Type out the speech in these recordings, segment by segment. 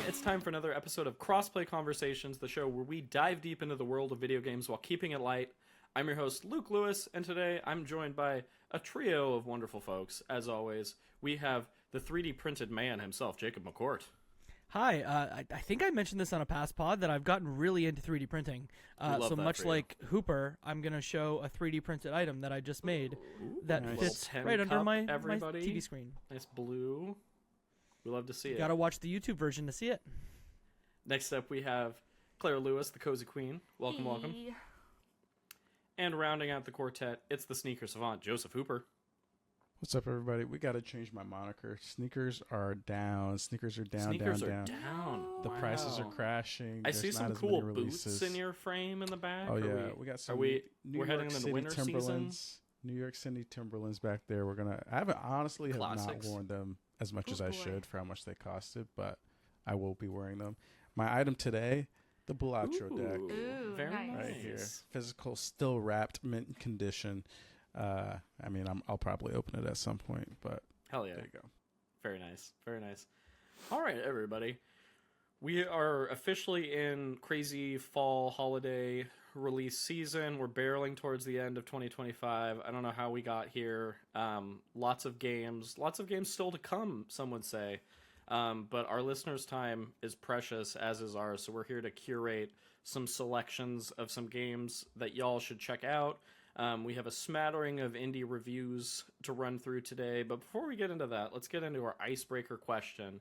It's time for another episode of Crossplay Conversations, the show where we dive deep into the world of video games while keeping it light. I'm your host, Luke Lewis, and today I'm joined by a trio of wonderful folks. As always, we have the 3D printed man himself, Jacob McCourt. Hi, I think I mentioned this on a past pod that I've gotten really into 3D printing. So much like Hooper, I'm going to show a 3D printed item that I just made that fits right under my TV screen. Nice blue. We love to see it. Got to watch the YouTube version to see it. Next up, we have Claire Lewis, the Cozy Queen. Welcome, welcome. And rounding out the quartet, it's the sneaker savant, Joseph Hooper. What's up, everybody? We got to change my moniker. Sneakers are down. Sneakers are down, Sneakers are down. The prices are crashing. I see some cool boots in your frame in the back. Oh, yeah. We got some we're heading into the winter season? New York City Timberlands back there. I haven't honestly have not worn them as much as I should for how much they costed, but I will be wearing them. My item today, the Bellagio deck. Ooh, very nice. Right here. Physical, still wrapped, mint condition. I'll probably open it at some point, but hell yeah. There you go. Very nice. Very nice. All right, everybody. We are officially in crazy fall holiday release season. We're barreling towards the end of 2025. I don't know how we got here. Lots of games still to come, some would say. But our listeners' time is precious, as is ours. So we're here to curate some selections of some games that y'all should check out. We have a smattering of indie reviews to run through today, but before we get into that, let's get into our icebreaker question.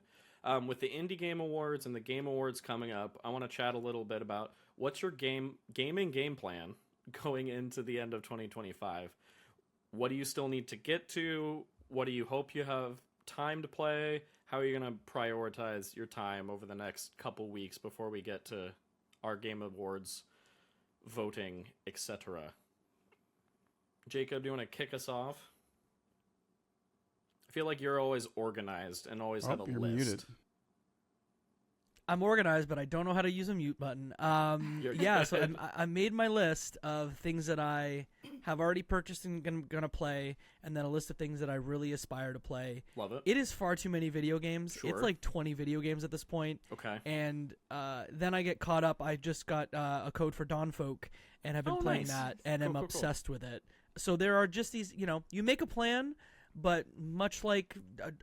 With the Indie Game Awards and the Game Awards coming up, I want to chat a little bit about what's your gaming game plan going into the end of 2025. What do you still need to get to? What do you hope you have time to play? How are you going to prioritize your time over the next couple weeks before we get to our Game Awards voting, etc.? Jacob, do you want to kick us off? I feel like you're always organized and always have a list. Muted. I'm organized, but I don't know how to use a mute button. So I made my list of things that I have already purchased and gonna play, and then a list of things that I really aspire to play. Love it. It is far too many video games. Sure. It's like 20 video games at this point. Okay. And then I get caught up. I just got a code for Dawnfolk and have been playing that, and am obsessed with it. So there are just these, you make a plan, but much like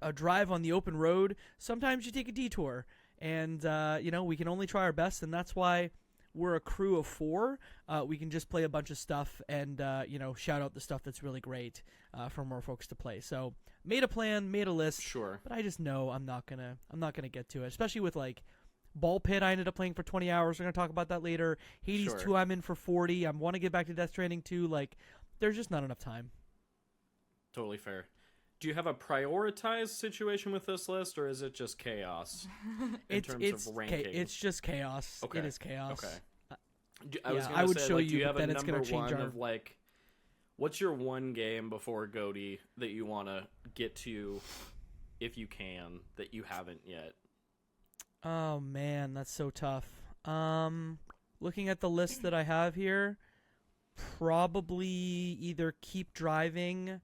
a drive on the open road, sometimes you take a detour. And, we can only try our best, and that's why we're a crew of 4. We can just play a bunch of stuff and, shout out the stuff that's really great for more folks to play. So made a plan, made a list. Sure. But I just know I'm not gonna get to it, especially with, like, BALLxPIT I ended up playing for 20 hours. We're going to talk about that later. Hades 2 I'm in for 40. I want to get back to Death Stranding 2. Like, there's just not enough time. Totally fair. Do you have a prioritized situation with this list, or is it just chaos in terms of ranking? It's just chaos. Okay. It is chaos. Okay. I would show do you have but a then it's number going to change one of, like, what's your one game before GOTY that you want to get to, if you can, that you haven't yet? Oh, man, that's so tough. Looking at the list that I have here, probably either Keep Driving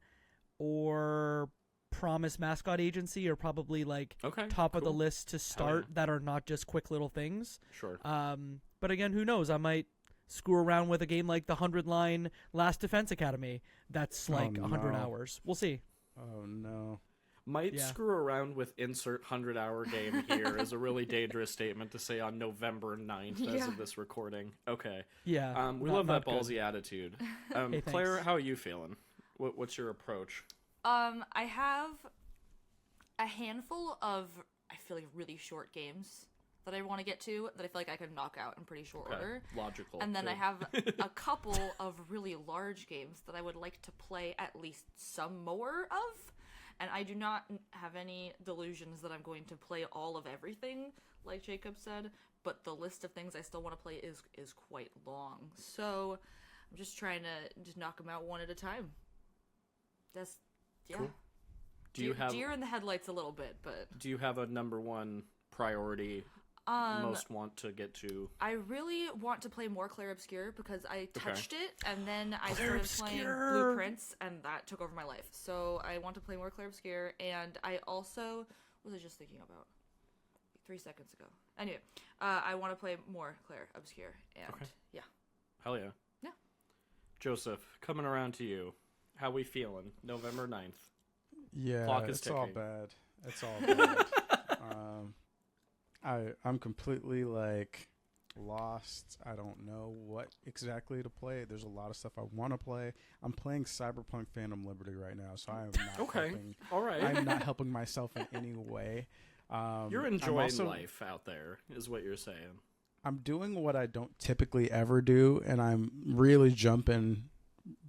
or Promise Mascot Agency are probably top of the list to start that are not just quick little things. Sure. But again, who knows? I might screw around with a game like the 100-line Last Defense Academy. That's 100 hours. We'll see. Oh, no. Screw around with insert 100-hour game here is a really dangerous statement to say on November 9th as of this recording. Okay. Yeah. We love that ballsy attitude. Hey, Claire, how are you feeling? What's your approach? I have a handful of, I feel like, really short games that I want to get to that I feel like I can knock out in pretty short order. Logical. And then I have a couple of really large games that I would like to play at least some more of. And I do not have any delusions that I'm going to play all of everything, like Jacob said, but the list of things I still want to play is quite long. So I'm just trying to just knock them out one at a time. That's, yeah. Cool. Do you have deer in the headlights a little bit, but do you have a number one priority most want to get to? I really want to play more Clair Obscur because I touched it and then I started playing Blueprints and that took over my life. So I want to play more Clair Obscur, and I also, what was I just thinking about? 3 seconds ago. Anyway, I want to play more Claire Obscure, and yeah. Hell yeah. Yeah. Joseph, coming around to you. How we feeling? November 9th. Yeah, Clock is it's all ticking. bad. It's all bad. I'm completely like lost. I don't know what exactly to play. There's a lot of stuff I want to play. I'm playing Cyberpunk Phantom Liberty right now, so I am not helping. All right. I'm not helping myself in any way. You're enjoying life out there, is what you're saying. I'm doing what I don't typically ever do, and I'm really jumping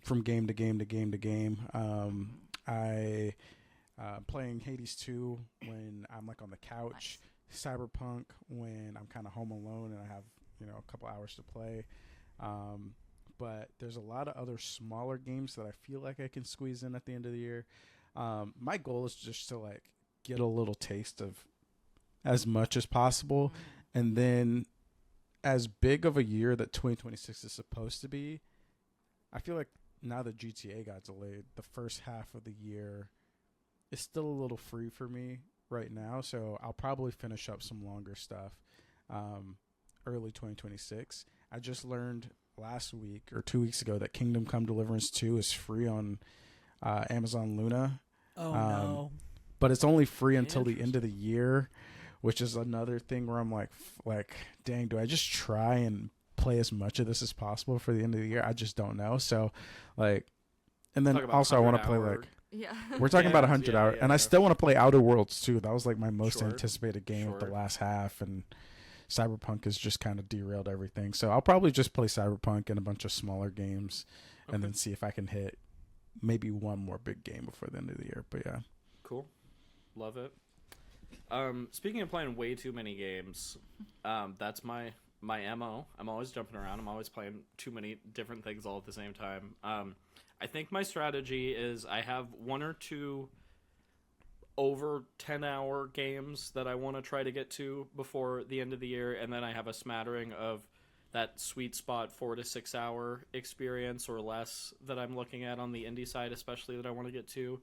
from game to game to game to game. I playing Hades 2 when I'm like on the couch. Nice. Cyberpunk when I'm kind of home alone and I have a couple hours to play. But there's a lot of other smaller games that I feel like I can squeeze in at the end of the year. My goal is just to like get a little taste of as much as possible, and then as big of a year that 2026 is supposed to be, I feel like now that GTA got delayed, the first half of the year is still a little free for me right now. So I'll probably finish up some longer stuff early 2026. I just learned last week or 2 weeks ago that Kingdom Come Deliverance 2 is free on Amazon Luna. Oh, no. But it's only free until the end of the year, which is another thing where I'm like, dang, do I just try and play as much of this as possible for the end of the year? I just don't know. So, like, and then also I want to play like, we're talking about 100 hours, and I still want to play Outer Worlds too. That was like my most anticipated game of the last half, and Cyberpunk has just kind of derailed everything. So I'll probably just play Cyberpunk and a bunch of smaller games, and then see if I can hit maybe one more big game before the end of the year. But yeah, cool, love it. Speaking of playing way too many games, that's my MO. I'm always jumping around. I'm always playing too many different things all at the same time. I think my strategy is I have one or two over 10-hour games that I want to try to get to before the end of the year, and then I have a smattering of that sweet spot 4 to 6 hour experience or less that I'm looking at on the indie side, especially that I want to get to.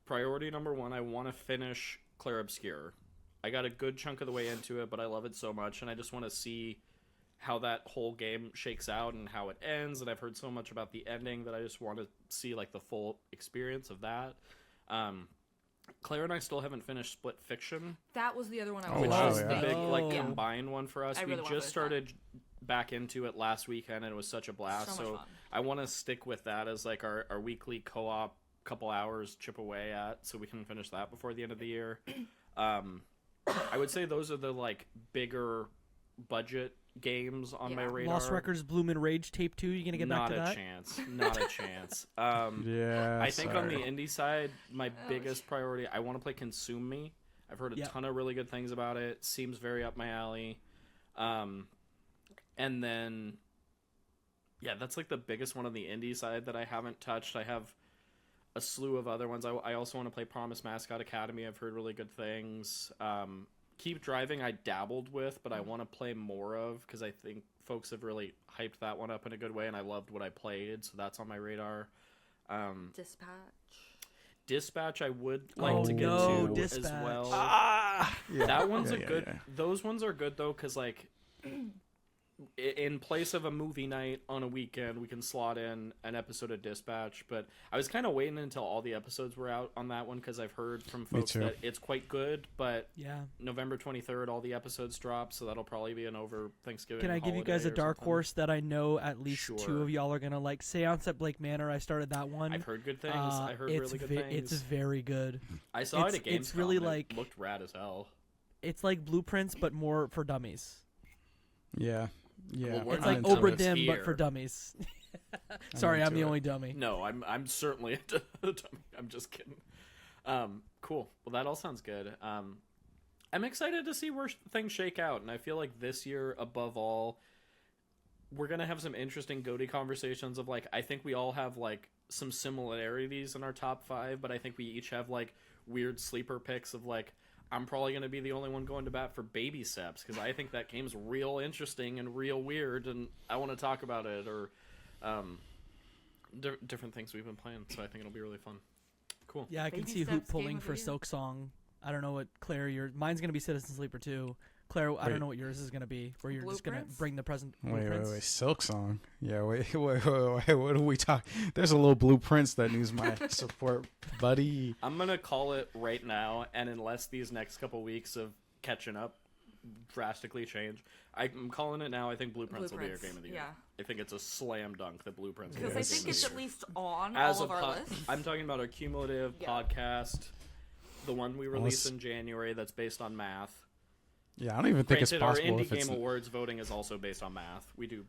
Priority number one, I want to finish Claire Obscure. I got a good chunk of the way into it, but I love it so much, and I just want to see how that whole game shakes out and how it ends. And I've heard so much about the ending that I just want to see like the full experience of that. Claire and I still haven't finished Split Fiction. That was the other one I which was is the big combined one for us. Really we just started back into it last weekend, and it was such a blast. So I want to stick with that as like our weekly co-op, couple hours chip away at, so we can finish that before the end of the year. I would say those are the like bigger budget games on my radar. Lost Records Bloom and Rage Tape 2, you gonna get back to that? Not a chance. I think on the indie side, my biggest priority, I want to play Consume Me. I've heard a ton of really good things about it. Seems very up my alley. And then that's like the biggest one on the indie side that I haven't touched. I have a slew of other ones. I also want to play Promise Mascot Academy. I've heard really good things. Keep Driving I dabbled with, but I want to play more of, because I think folks have really hyped that one up in a good way, and I loved what I played, so that's on my radar. Dispatch I would like to get to as well. That one's good. Those ones are good, though, because like in place of a movie night on a weekend, we can slot in an episode of Dispatch. But I was kind of waiting until all the episodes were out on that one, because I've heard from folks that it's quite good. But November 23rd, all the episodes drop, so that'll probably be an over Thanksgiving. Can I give you guys a dark horse that I know at least two of y'all are gonna like? Seance at Blake Manor. I started that one. I've heard good things. I heard really good things. It's very good. I saw it at Gamescom. It's really like looked rad as hell. It's like Blueprints, but more for dummies. Yeah. Yeah, it's like Obra Dinn, but for dummies. Sorry, I'm the only dummy. No, I'm certainly a dummy. I'm just kidding. Cool. Well, that all sounds good. I'm excited to see where things shake out, and I feel like this year, above all, we're gonna have some interesting GOTY conversations of like, I think we all have like some similarities in our top 5, but I think we each have like weird sleeper picks of like, I'm probably going to be the only one going to bat for Baby Steps, because I think that game's real interesting and real weird, and I want to talk about it, or different things we've been playing, so I think it'll be really fun. Cool. Yeah, I can see Hoop pulling for Silksong I don't know what Claire. Mine's gonna be Citizen Sleeper 2. Claire, I Wait. don't know what yours is gonna be. Where you're just gonna Blueprints? bring the present. Wait, Blueprints? Silksong. Yeah, wait. What are we talking? There's a little Blueprints that needs my support, buddy. I'm gonna call it right now, and unless these next couple weeks of catching up drastically change, I'm calling it now. I think Blueprints will be our game of the year. Yeah. I think it's a slam dunk that Blueprints will Because be I our game think of the it's year. at least on As all of a our lists. I'm talking about our cumulative Yeah. podcast, the one we released Unless- in January that's based on math. Yeah, I don't even think it's Granted, our possible Indie if it's Game Awards voting is also based on math. We do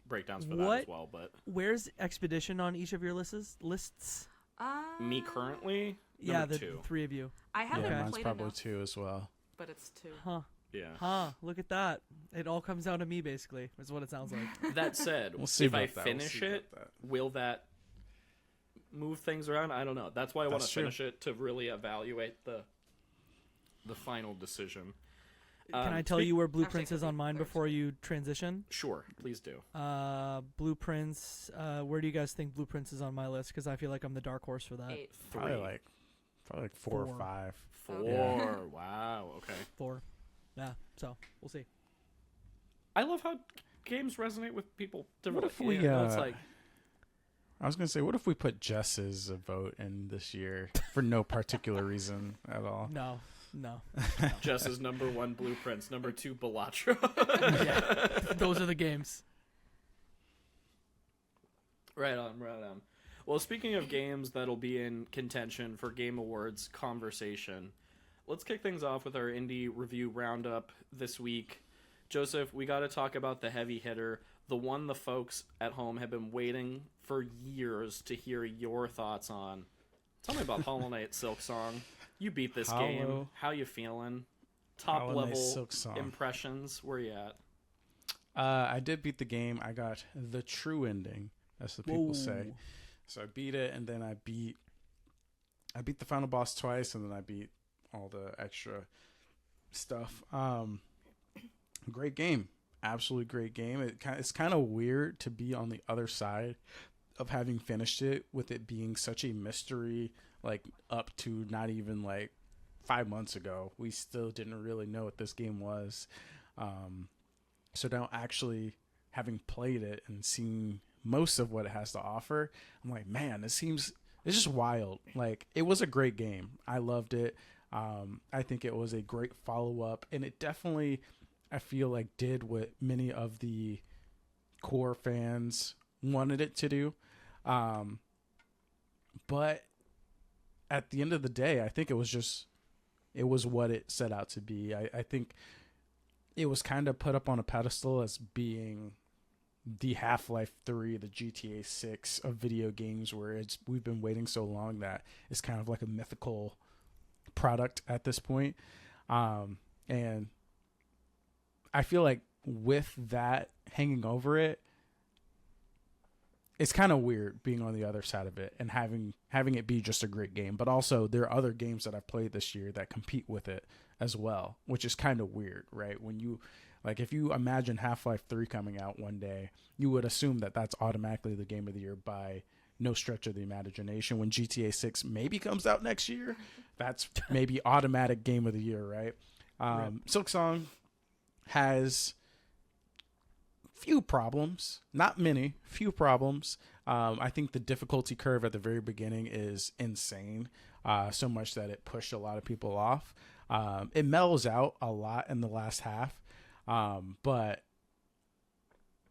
breakdowns for that What? as well, but Where's Expedition on each of your lists? me currently, Yeah, number the 2. three of you. I haven't yeah, mine's played probably enough, 2 as well. but it's 2. Huh. Yeah. Look at that. It all comes down to me, basically, is what it sounds like. That said, We'll see if I about that. We'll finish see it, about that. will that move things around? I don't know. That's why I want to That's true. finish it to really evaluate the final decision. Can I tell you where Blueprints Actually, is on mine there's- before you transition? Sure, please do. Blueprints. Where do you guys think Blueprints is on my list? Because I feel like I'm the dark horse for that. 8. 3, Probably like 4 or Four. 5. 4. Yeah. Wow. Okay. 4. Yeah. So we'll see. I love how games resonate with people differently. if we, It's like I was gonna say, what if we put Jess's vote in this year for no particular reason at all? No. Jess's number 1 Blueprints, number 2 Bellatra. Yeah. Those are the games. Right on. Well, speaking of games that'll be in contention for Game Awards conversation, let's kick things off with our indie review roundup this week. Joseph, we got to talk about the heavy hitter, the one the folks at home have been waiting for years to hear your thoughts on. Tell me about Hollow Knight Silksong. You beat this game. How you feeling? Top Hollow Knight level Silksong. impressions. Where you at? I did beat the game. I got the true ending, as the people say. Whoa. So I beat it, and then I beat the final boss twice, and then I beat all the extra stuff. Great game, absolutely great game. It's kind of weird to be on the other side of having finished it, with it being such a mystery. Like, up to not even like 5 months ago, we still didn't really know what this game was. So now, actually having played it and seen most of what it has to offer, I'm like, man, it's just wild. Like, it was a great game. I loved it. I think it was a great follow-up, and it definitely, I feel like, did what many of the core fans wanted it to do. But at the end of the day, I think it was what it set out to be. I think it was kind of put up on a pedestal as being the Half-Life 3, the GTA 6 of video games, where we've been waiting so long that it's kind of like a mythical product at this point. And I feel like with that hanging over it, it's kind of weird being on the other side of it and having it be just a great game. But also, there are other games that I've played this year that compete with it as well, which is kind of weird, right? When you, like, if you imagine Half-Life 3 coming out one day, you would assume that that's automatically the game of the year by no stretch of the imagination. When GTA 6 maybe comes out next year, that's maybe automatic game of the year, right? Silksong has few problems, not many, few problems. I think the difficulty curve at the very beginning is insane, so much that it pushed a lot of people off. It mellows out a lot in the last half, but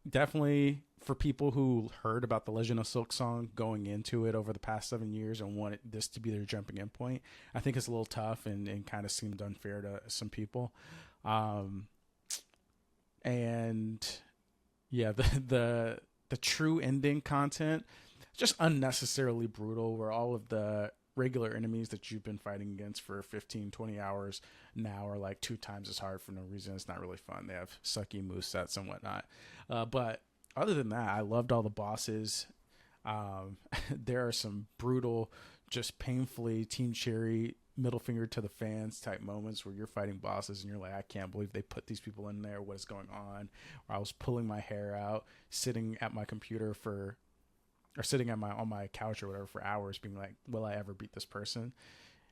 definitely for people who heard about the Legend of Silksong going into it over the past 7 years and wanted this to be their jumping in point, I think it's a little tough and kind of seemed unfair to some people. And yeah, the true ending content, just unnecessarily brutal, where all of the regular enemies that you've been fighting against for 15, 20 hours now are like 2 times as hard for no reason. It's not really fun. They have sucky movesets and whatnot. But other than that, I loved all the bosses. There are some brutal, just painfully Team Cherry, middle finger to the fans type moments where you're fighting bosses and you're like, I can't believe they put these people in there. What is going on? Or I was pulling my hair out, sitting at my computer on my couch or whatever for hours, being like, will I ever beat this person?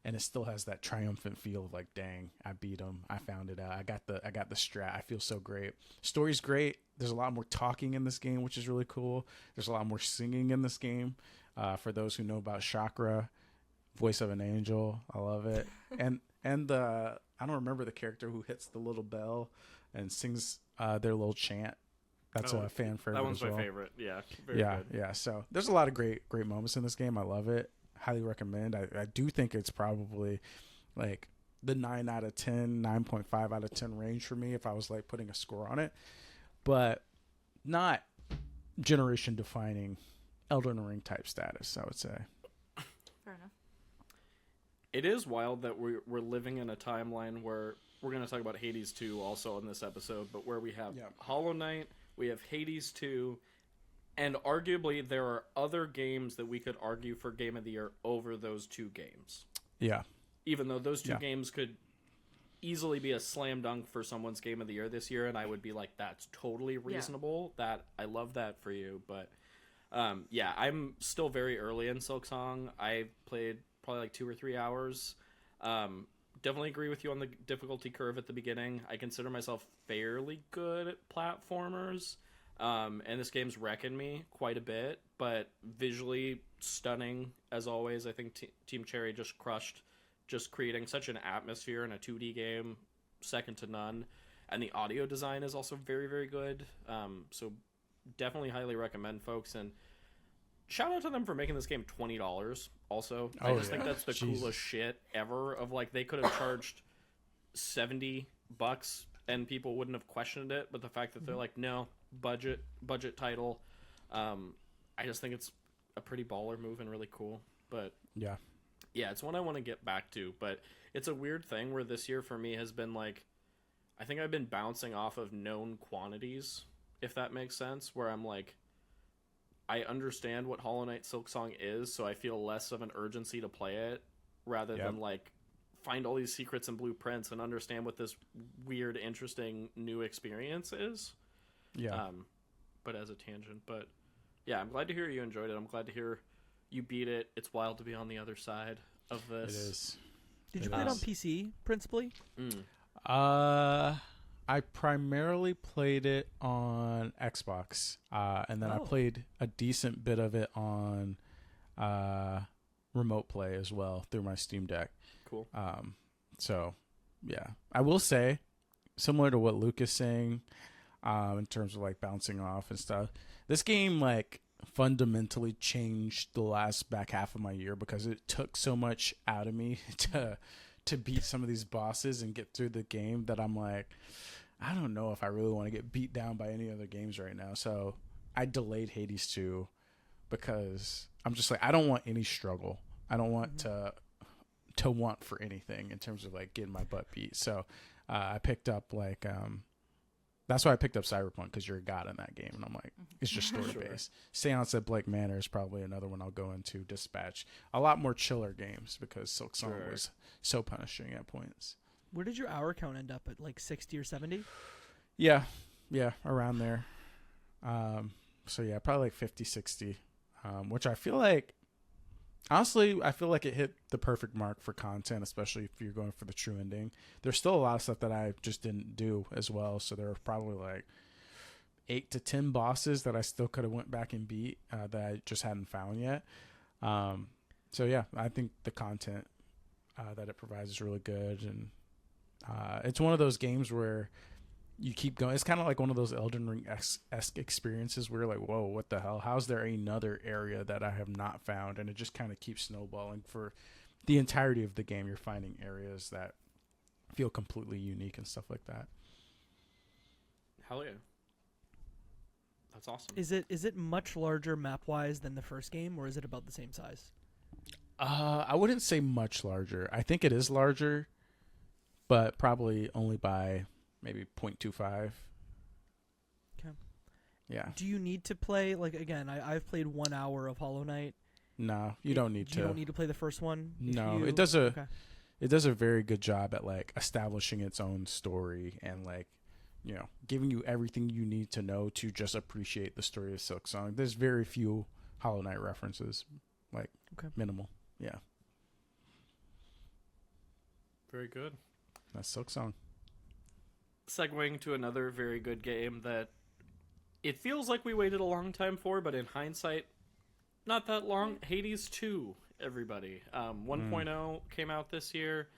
and it still has that triumphant feel of like, dang, I beat him, I found it out, I got the strat, I feel so great. Story's great. There's a lot more talking in this game, which is really cool. There's a lot more singing in this game. For those who know about Chakra, voice of an angel, I love it. and the I don't remember the character who hits the little bell and sings their little chant. That's a fan favorite. That one's as well. my favorite. Yeah, very good. Yeah. So there's a lot of great moments in this game. I love it. Highly recommend. I do think it's probably like the 9 out of 10, 9.5 out of 10 range for me if I was like putting a score on it, but not generation defining Elden Ring type status, I would say. Fair enough. It is wild that we're living in a timeline where we're going to talk about Hades 2 also in this episode, but where we have Hollow Knight, we have Hades 2, and arguably there are other games that we could argue for Game of the Year over those two games. Yeah. Even though those two games could easily be a slam dunk for someone's Game of the Year this year, and I would be like, that's totally reasonable. Yeah. That I love that for you, but I'm still very early in Silksong. I played probably like 2 or 3 hours. Definitely agree with you on the difficulty curve at the beginning. I consider myself fairly good at platformers, and this game's wrecking me quite a bit, but visually stunning as always. I think Team Cherry just crushed just creating such an atmosphere in a 2D game, second to none, and the audio design is also very, very good. So definitely highly recommend, folks, and shout out to them for making this game $20 also. I just think that's the coolest shit ever. Of like, they could have charged $70 and people wouldn't have questioned it, but the fact that they're like, no, budget title, I just think it's a pretty baller move and really cool. But yeah, it's one I want to get back to, but it's a weird thing where this year for me has been like, I think I've been bouncing off of known quantities, if that makes sense, where I'm like, I understand what Hollow Knight Silksong is, so I feel less of an urgency to play it rather than like find all these secrets and blueprints and understand what this weird, interesting new experience is. Yeah. But as a tangent, but yeah, I'm glad to hear you enjoyed it. I'm glad to hear you beat it. It's wild to be on the other side of this. It is. Did you play it on PC principally? I primarily played it on Xbox, and then I played a decent bit of it on remote play as well through my Steam Deck. Cool. So, yeah. I will say, similar to what Luke is saying, in terms of like bouncing off and stuff, this game like fundamentally changed the last back half of my year because it took so much out of me to beat some of these bosses and get through the game that I'm like, I don't know if I really want to get beat down by any other games right now. So I delayed Hades 2 because I'm just like, I don't want any struggle. I don't want to want for anything in terms of like getting my butt beat. So I picked up like that's why I picked up Cyberpunk, because you're a god in that game, and I'm like, it's just story based. Seance at Blake Manor is probably another one I'll go into. Dispatch, a lot more chiller games because Silksong was so punishing at points. Where did your hour count end up at? Like 60 or 70? Yeah, around there. So yeah, probably like 50, 60, which I feel like, honestly, I feel like it hit the perfect mark for content, especially if you're going for the true ending. There's still a lot of stuff that I just didn't do as well, so there are probably like 8 to 10 bosses that I still could have went back and beat that I just hadn't found yet. So yeah, I think the content that it provides is really good, and it's one of those games where you keep going. It's kind of like one of those Elden Ring-esque experiences where you're like, whoa, what the hell? How's there another area that I have not found? And it just kind of keeps snowballing for the entirety of the game. You're finding areas that feel completely unique and stuff like that. Hell yeah. That's awesome. Is it much larger map-wise than the first game, or is it about the same size? I wouldn't say much larger. I think it is larger, but probably only by maybe 0.25. Okay. Yeah. Do you need to play, like, again, I've played 1 hour of Hollow Knight. No, you don't need to. You don't need to play the first one? No, it does a very good job at like establishing its own story and like, you know, giving you everything you need to know to just appreciate the story of Silksong. There's very few Hollow Knight references, like minimal. Yeah. Very good. That's Silksong. Segueing to another very good game that it feels like we waited a long time for, but in hindsight, not that long. Hades 2, everybody. 1.0 came out this year.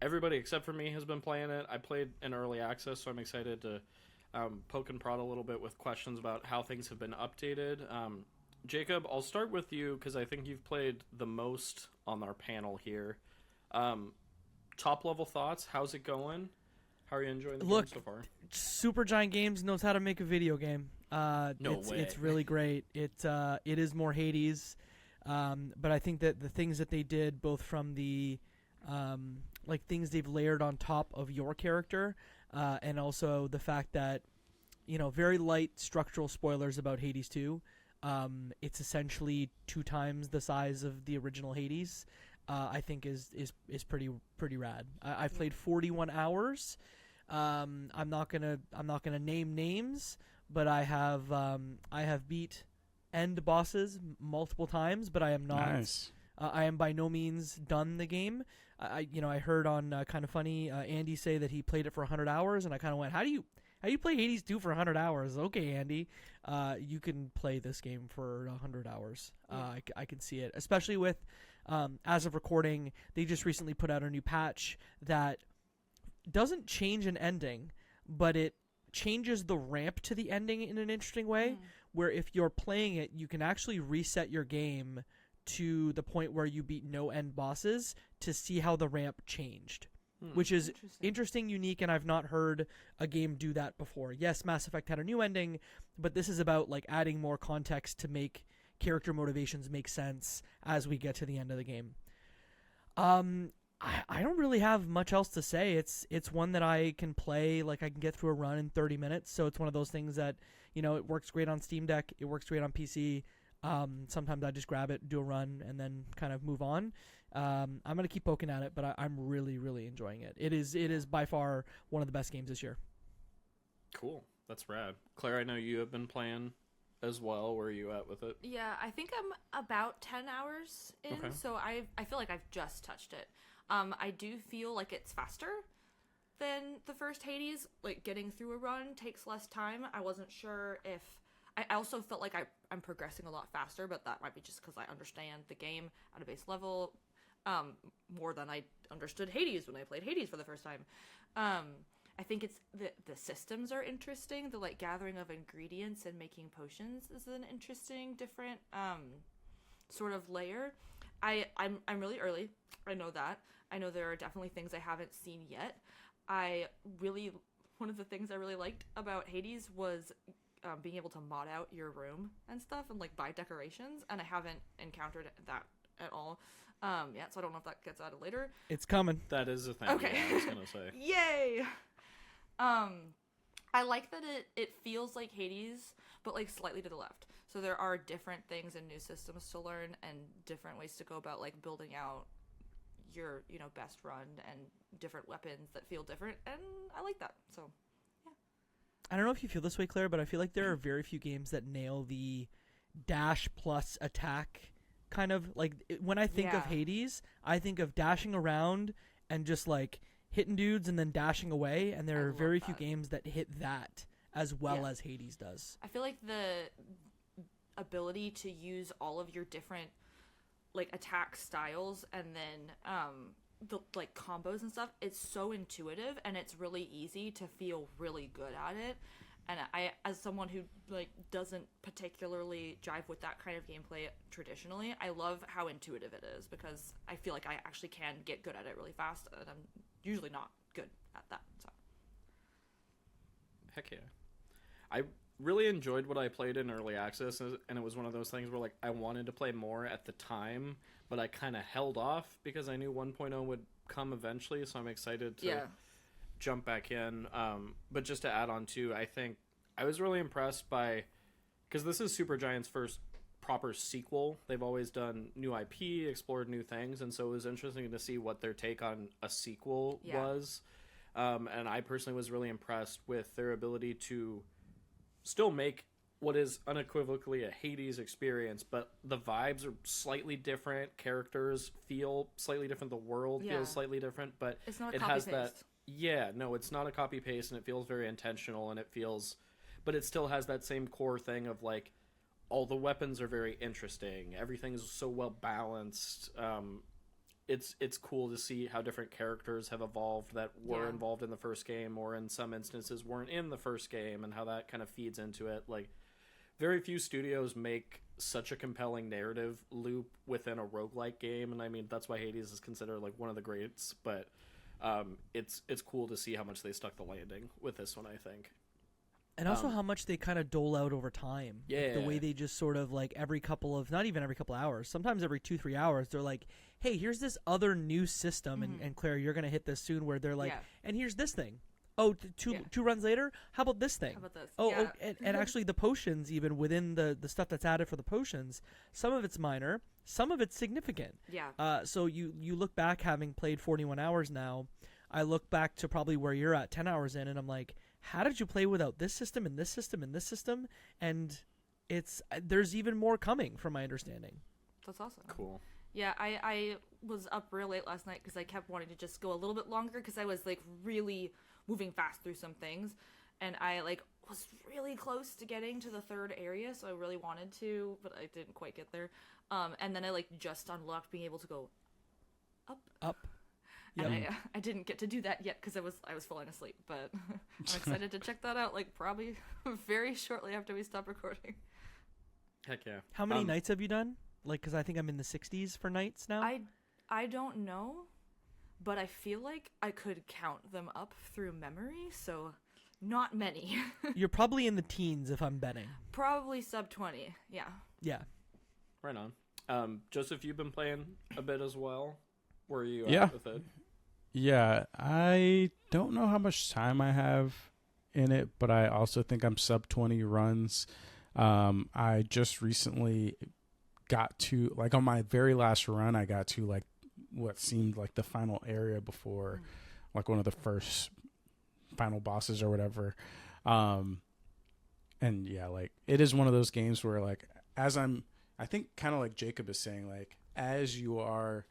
Everybody except for me has been playing it. I played in early access, so I'm excited to poke and prod a little bit with questions about how things have been updated. Jacob, I'll start with you because I think you've played the most on our panel here. Top level thoughts? How's it going? How are you enjoying the game so far? Supergiant Games knows how to make a video game. No way. It's really great. It is more Hades, but I think that the things that they did, both from the like things they've layered on top of your character, and also the fact that, you know, very light structural spoilers about Hades 2. It's essentially 2 times the size of the original Hades. I think is pretty rad. I've played 41 hours. I'm not gonna name names, but I have beat end bosses multiple times, but I am not. Nice. I am by no means done the game. I heard on Kind of Funny Andy say that he played it for 100 hours, and I kind of went, how do you play Hades 2 for 100 hours? Okay, Andy, you can play this game for 100 hours. I can see it, especially with, as of recording, they just recently put out a new patch that doesn't change an ending, but it changes the ramp to the ending in an interesting way, where if you're playing it, you can actually reset your game to the point where you beat no end bosses to see how the ramp changed. Which is interesting, unique, and I've not heard a game do that before. Yes, Mass Effect had a new ending, but this is about like adding more context to make character motivations make sense as we get to the end of the game. I don't really have much else to say. It's one that I can play, like I can get through a run in 30 minutes, so it's one of those things that, you know, it works great on Steam Deck, it works great on PC. Sometimes I just grab it, do a run, and then kind of move on. I'm going to keep poking at it, but I'm really, really enjoying it. It is by far one of the best games this year. Cool. That's rad. Claire, I know you have been playing as well. Where are you at with it? Yeah, I think I'm about 10 hours in, Okay. so I feel like I've just touched it. I do feel like it's faster than the first Hades. Like, getting through a run takes less time. I wasn't sure if... I also felt like I'm progressing a lot faster, but that might be just because I understand the game at a base level more than I understood Hades when I played Hades for the first time. I think it's the systems are interesting. The like gathering of ingredients and making potions is an interesting, different sort of layer. I'm really early. I know that. I know there are definitely things I haven't seen yet. One of the things I really liked about Hades was being able to mod out your room and stuff and like buy decorations, and I haven't encountered that at all yet, so I don't know if that gets added later. It's coming. That is a thing. Okay. Yeah, I was gonna say. Yay! I like that it feels like Hades, but like slightly to the left. So there are different things and new systems to learn and different ways to go about like building out your, you know, best run and different weapons that feel different, and I like that. So I don't know if you feel this way, Claire, but I feel like there are very few games that nail the dash plus attack kind of like when I think of Hades, I think of dashing around and just like hitting dudes and then dashing away, and there are very few games that hit that as well as Hades does. I feel like the ability to use all of your different like attack styles and then the like combos and stuff, it's so intuitive and it's really easy to feel really good at it. And I, as someone who like doesn't particularly jive with that kind of gameplay traditionally, I love how intuitive it is, because I feel like I actually can get good at it really fast, and I'm usually not good at that. So Heck yeah. I really enjoyed what I played in early access, and it was one of those things where like I wanted to play more at the time, but I kind of held off because I knew 1.0 would come eventually, so I'm excited to jump back in. But just to add on too, I think I was really impressed by, because this is Supergiant's first proper sequel. They've always done new IP, explored new things, and so it was interesting to see what their take on a sequel was. And I personally was really impressed with their ability to still make what is unequivocally a Hades experience, but the vibes are slightly different. Characters feel slightly different. The world feels slightly different, but it's not a it copy has paste. that. Yeah, no, it's not a copy paste, and it feels very intentional, and it feels, but it still has that same core thing of like, all the weapons are very interesting. Everything's so well balanced. It's cool to see how different characters have evolved that were involved in the first game, or in some instances weren't in the first game, and how that kind of feeds into it. Like, very few studios make such a compelling narrative loop within a roguelike game, and I mean, that's why Hades is considered like one of the greats, but it's cool to see how much they stuck the landing with this one, I think. And also how much they kind of dole out over time. Yeah. Like the way they just sort of like not even every couple of hours, sometimes every 2-3 hours, they're like, hey, here's this other new system. And Claire, you're going to hit this soon, where they're like, and here's this thing. Oh, two runs later, how about this thing? How about this? Oh, and actually the potions, even within the stuff that's added for the potions, some of it's minor, some of it's significant. Yeah. So you look back, having played 41 hours now, I look back to probably where you're at 10 hours in, and I'm like, how did you play without this system and this system and this system? And there's even more coming, from my understanding. That's awesome. Cool. Yeah, I was up real late last night because I kept wanting to just go a little bit longer because I was like really moving fast through some things, and I like was really close to getting to the third area, so I really wanted to, but I didn't quite get there. And then I like just unlocked being able to go up. And I didn't get to do that yet because I was falling asleep, but I'm excited to check that out, like probably very shortly after we stop recording. Heck yeah. How many nights have you done? Like, because I think I'm in the 60s for nights now. I don't know, but I feel like I could count them up through memory, so not many. You're probably in the teens if I'm betting. Probably sub 20, yeah. Yeah. Right on. Joseph, you've been playing a bit as well. Where are you Yeah. at with it? Yeah, I don't know how much time I have in it, but I also think I'm sub 20 runs. I just recently got to, like, on my very last run, I got to like what seemed like the final area before like one of the first final bosses or whatever. And yeah, like it is one of those games where like I think kind of like Jacob is saying, like as you are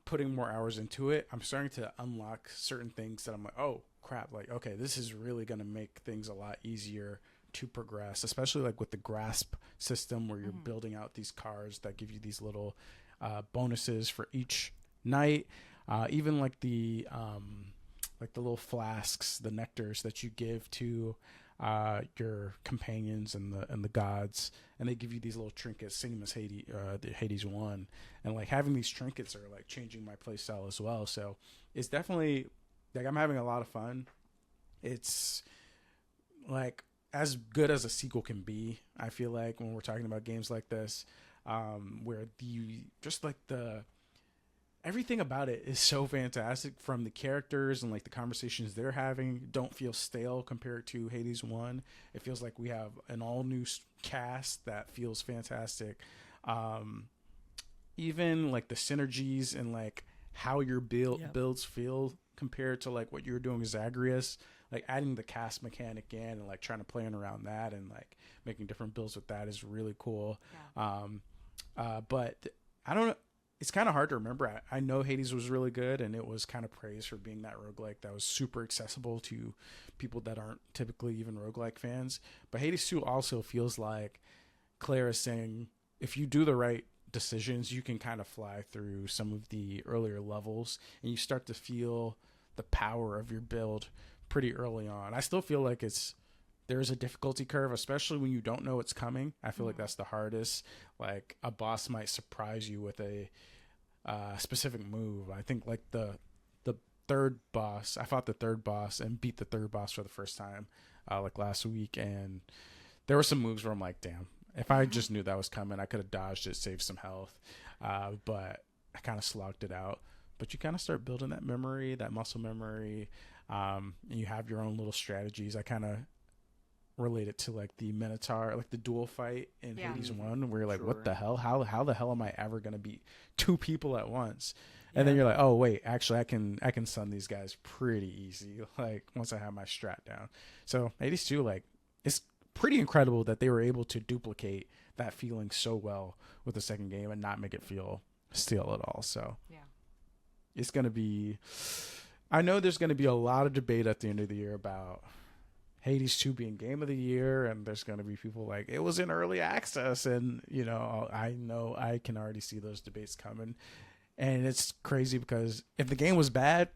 putting more hours into it, I'm starting to unlock certain things that I'm like, oh crap, like okay, this is really going to make things a lot easier to progress, especially like with the grasp system where you're building out these cars that give you these little bonuses for each night, even like the little flasks, the nectars that you give to your companions and the gods, and they give you these little trinkets, same as the Hades 1, and like having these trinkets are like changing my playstyle as well. So it's definitely like I'm having a lot of fun. It's like as good as a sequel can be, I feel like, when we're talking about games like this, where everything about it is so fantastic, from the characters and like the conversations they're having don't feel stale compared to Hades 1. It feels like we have an all new cast that feels fantastic. Even like the synergies and like how your builds feel compared to like what you were doing with Zagreus, like adding the cast mechanic in and like trying to play around that and like making different builds with that is really cool. But I don't know. It's kind of hard to remember. I know Hades was really good, and it was kind of praised for being that roguelike that was super accessible to people that aren't typically even roguelike fans. But Hades 2 also feels like Claire is saying, if you do the right decisions, you can kind of fly through some of the earlier levels, and you start to feel the power of your build pretty early on. I still feel like there's a difficulty curve, especially when you don't know what's coming. I feel like that's the hardest. Like a boss might surprise you with a specific move. I think like the third boss, I fought the third boss and beat the third boss for the first time like last week, and there were some moves where I'm like, damn, if I just knew that was coming, I could have dodged it, saved some health, but I kind of slogged it out. But you kind of start building that memory, that muscle memory, and you have your own little strategies. I kind of relate it to like the Minotaur, like the duel fight in Hades 1, where you're like, what the hell? How the hell am I ever going to beat two people at once? And then you're like, oh wait, actually I can stun these guys pretty easy, like once I have my strat down. So Hades 2, like, it's pretty incredible that they were able to duplicate that feeling so well with the second game and not make it feel stale at all. So Yeah. it's going to be, I know there's going to be a lot of debate at the end of the year about Hades 2 being game of the year, and there's going to be people like, it was in early access, and I know I can already see those debates coming. And it's crazy because if the game was bad,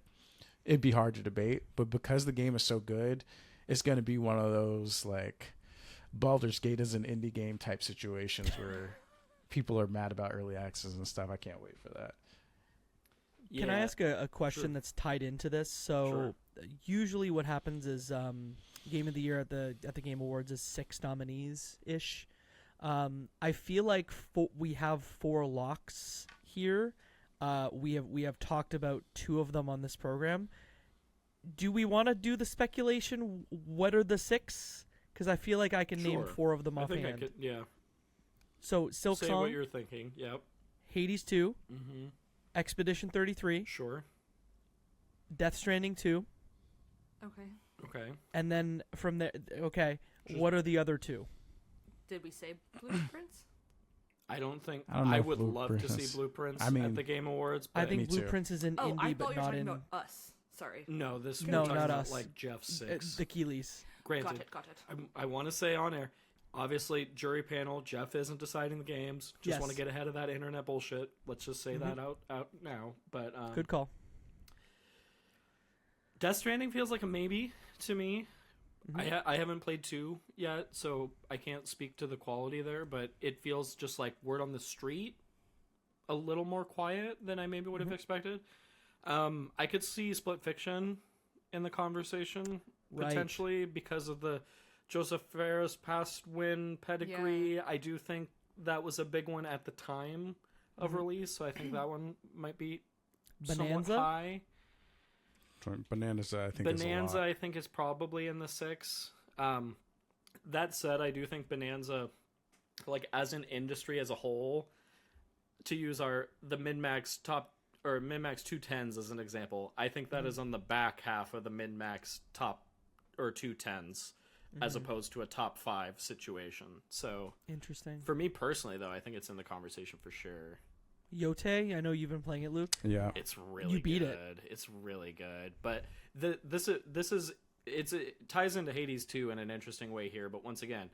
it'd be hard to debate, but because the game is so good, it's going to be one of those like Baldur's Gate is an indie game type situations where people are mad about early access and stuff. I can't wait for that. Can I ask a question that's tied into this? So usually what happens is Game of the Year at the Game Awards is 6 nominees ish. I feel like we have 4 locks here. We have talked about 2 of them on this program. Do we want to do the speculation? What are the 6? Because I feel like I can name 4 of them offhand. I could, yeah. So Silksong. Say what you're thinking. Yep. Hades 2. Mm-hmm. Expedition 33. Sure. Death Stranding 2. Okay. And then from there, what are the other 2? Did we say Blueprints? I don't think I don't know I if would love to see Blueprints- Blueprints I mean, at the Game Awards. But I think Me too. Blueprints is in Oh, I indie, thought but you were not talking in about us. Sorry. no, this No, we're talking not about us. like Jeff 6. the Keeleys. Granted, Got it. I want to say on air, obviously, jury panel, Jeff isn't deciding the games. Just Yes. want to get ahead of that internet bullshit. Let's just say that out now. But Good call. Death Stranding feels like a maybe to me. Mm-hmm. I haven't played 2 yet, so I can't speak to the quality there, but it feels just like word on the street, a little more quiet than I maybe would have expected. I could see Split Fiction in the conversation, potentially, because of the Joseph Fares past win pedigree. Yeah. I do think that was a big one at the time of release, so I think that one might be somewhat Bonanza? high. Bananas, I think, Bonanza, is a lot. I think, is probably in the 6. That said, I do think Bonanza, like as an industry as a whole, to use the min-max top or min-max 210s as an example, I think that is on the back half of the min-max top or 210s as opposed to a top 5 situation. So Interesting. for me personally, though, I think it's in the conversation for sure. Yote, I know you've been playing it, Luke. Yeah. It's really You beat good. it. It's really good. But it ties into Hades 2 in an interesting way here. But once again,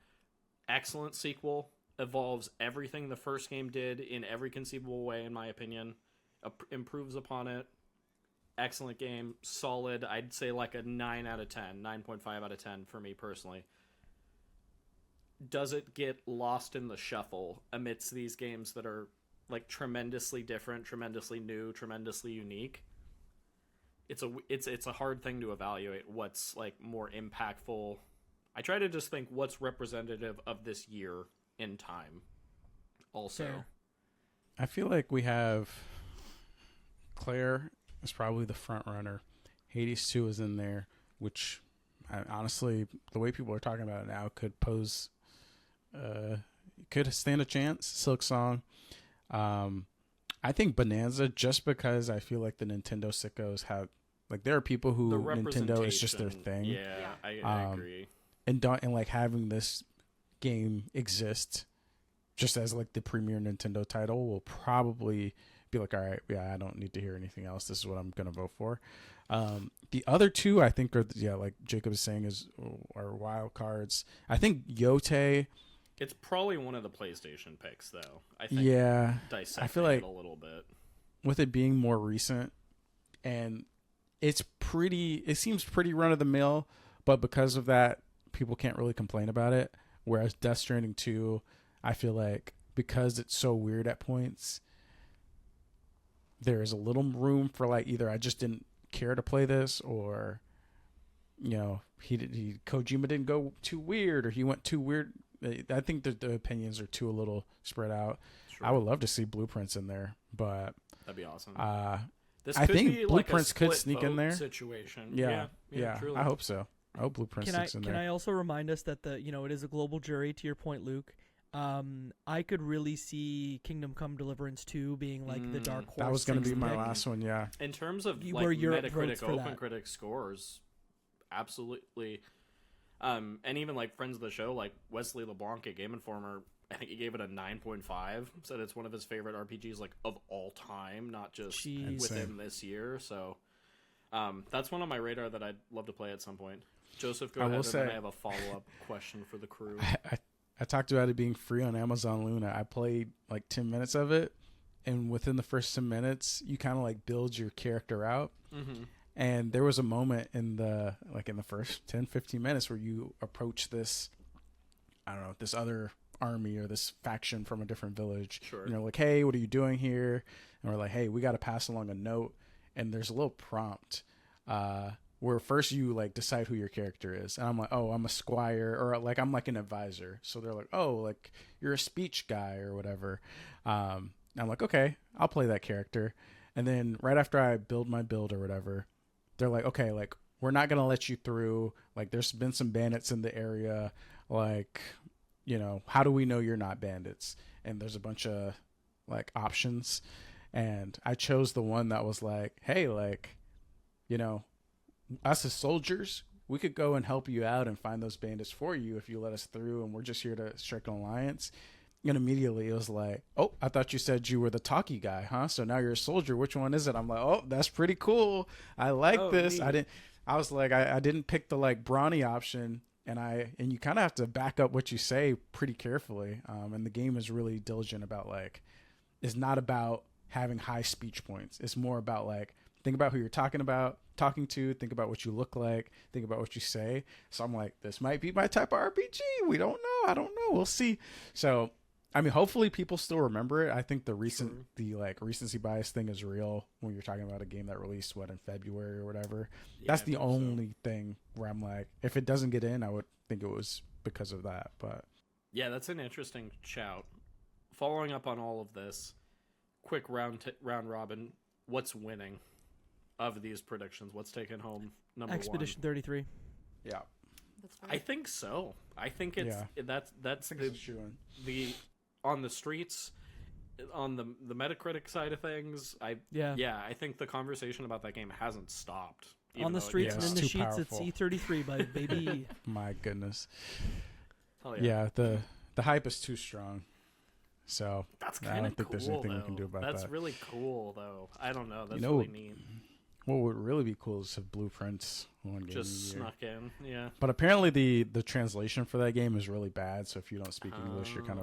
excellent sequel, evolves everything the first game did in every conceivable way, in my opinion. Improves upon it. Excellent game, solid. I'd say like a 9 out of 10, 9.5 out of 10 for me personally. Does it get lost in the shuffle amidst these games that are like tremendously different, tremendously new, tremendously unique? It's a hard thing to evaluate what's like more impactful. I try to just think what's representative of this year in time. Also, Fair. I feel like we have Claire is probably the front runner. Hades 2 is in there, which honestly, the way people are talking about it now could pose, could stand a chance. Silksong. I think Bonanza, just because I feel like the Nintendo sickos have, like, there are people who the Nintendo is just their representation, thing. Yeah, I agree. And like having this game exist just as like the premier Nintendo title will probably be like, all right, yeah, I don't need to hear anything else. This is what I'm gonna vote for. The other 2, I think, are like Jacob is saying, are wild cards. I think Yote. It's probably one of the PlayStation picks, though. I think. Yeah, Dissecting I feel like it a little bit. with it being more recent, and it seems pretty run of the mill, but because of that, people can't really complain about it. Whereas Death Stranding 2, I feel like because it's so weird at points, there is a little room for like either I just didn't care to play this, or Kojima didn't go too weird, or he went too weird. I think the opinions are too a little spread out. Sure. I would love to see Blueprints in there, but That'd be awesome. I think be Blueprints like a could split sneak in vote there. Situation. Yeah. Truly. I hope so. I hope Blueprints sneaks in Can there. I also remind us that it is a global jury, to your point, Luke. I could really see Kingdom Come Deliverance 2 being like the dark horse. That was going to be sixth my pick. last one. Yeah. In terms of Where like Europe votes Metacritic, for that. OpenCritic scores, absolutely. And even like friends of the show, like Wesley LeBlanc at Game Informer, I think he gave it a 9.5. Said it's one of his favorite RPGs like of all time, not just within this year. So that's one on my radar that I'd love to play at some point. Joseph, go ahead, and then I have a follow-up question for the crew. I talked about it being free on Amazon Luna. I played like 10 minutes of it, and within the first 10 minutes, you kind of like build your character out. Mm-hmm. And there was a moment in the first 10, 15 minutes where you approach this, I don't know, this other army or this faction from a different village. Sure. And they're like, hey, what are you doing here? And we're like, hey, we got to pass along a note. And there's a little prompt where first you like decide who your character is. And I'm like, oh, I'm a squire, or like I'm like an advisor. So they're like, oh, like you're a speech guy or whatever. And I'm like, okay, I'll play that character. And then right after I build my build or whatever, they're like, okay, like we're not going to let you through. Like there's been some bandits in the area. Like, you know, how do we know you're not bandits? And there's a bunch of like options. And I chose the one that was like, hey, like, you know, us as soldiers, we could go and help you out and find those bandits for you if you let us through, and we're just here to strike an alliance. And immediately it was like, oh, I thought you said you were the talkie guy, huh? So now you're a soldier. Which one is it? I'm like, oh, that's pretty cool. I like this. Neat. I didn't pick the like brawny option, and you kind of have to back up what you say pretty carefully. And the game is really diligent about like, it's not about having high speech points. It's more about like, think about who you're talking to, think about what you look like, think about what you say. So I'm like, this might be my type of RPG. We don't know. I don't know. We'll see. So, I mean, hopefully people still remember it. I think the recency bias thing is real when you're talking about a game that released in February or whatever. Yeah, that's the only thing where I'm like, if it doesn't get in, I would think it was because of that. But yeah, that's an interesting shout. Following up on all of this, quick round robin. What's winning of these predictions? What's taking home number Expedition 33. Yeah, I think so. I think it's that's the on the streets, on the Metacritic side of things. I think the conversation about that game hasn't stopped. On the streets and in the sheets, powerful. it's E33, baby. My goodness. Hell yeah. Yeah, the hype is too strong. So that's I kind of don't think cool, there's anything though. we can do about that. That's really cool, though. I don't know. That's really neat. What would really be cool is if Blueprints one game just snuck in, yeah. But apparently the translation for that game is really bad. So if you don't speak English, you're kind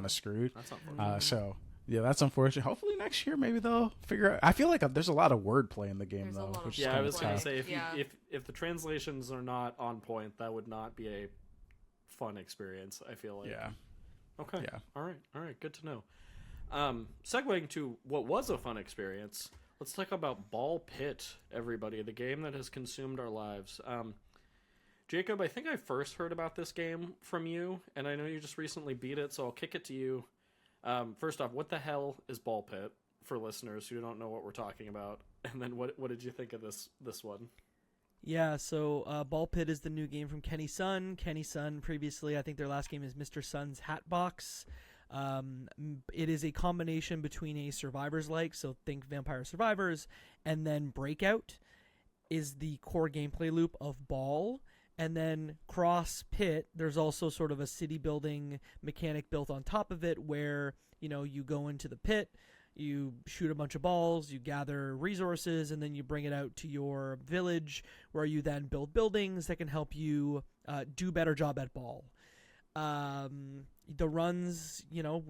of screwed. That's unfortunate. So yeah, that's unfortunate. Hopefully next year maybe they'll figure out. I feel like there's a lot of wordplay in the game though. Which I was gonna say if the translations are not on point, that would not be a fun experience. I feel like. Yeah. Okay. Yeah. All right. Good to know. Segueing to what was a fun experience, let's talk about BALLxPIT, everybody, the game that has consumed our lives. Jacob, I think I first heard about this game from you, and I know you just recently beat it, so I'll kick it to you. First off, what the hell is BALLxPIT for listeners who don't know what we're talking about? And then what did you think of this one? Yeah, so BALLxPIT is the new game from KennySun. KennySun previously, I think their last game is Mr. Sun's Hatbox. It is a combination between a Survivors-like, so think Vampire Survivors, and then Breakout is the core gameplay loop of Ball. And then Cross Pit, there's also sort of a city building mechanic built on top of it where, you know, you go into the pit, you shoot a bunch of balls, you gather resources, and then you bring it out to your village where you then build buildings that can help you do a better job at Ball. The runs, you know,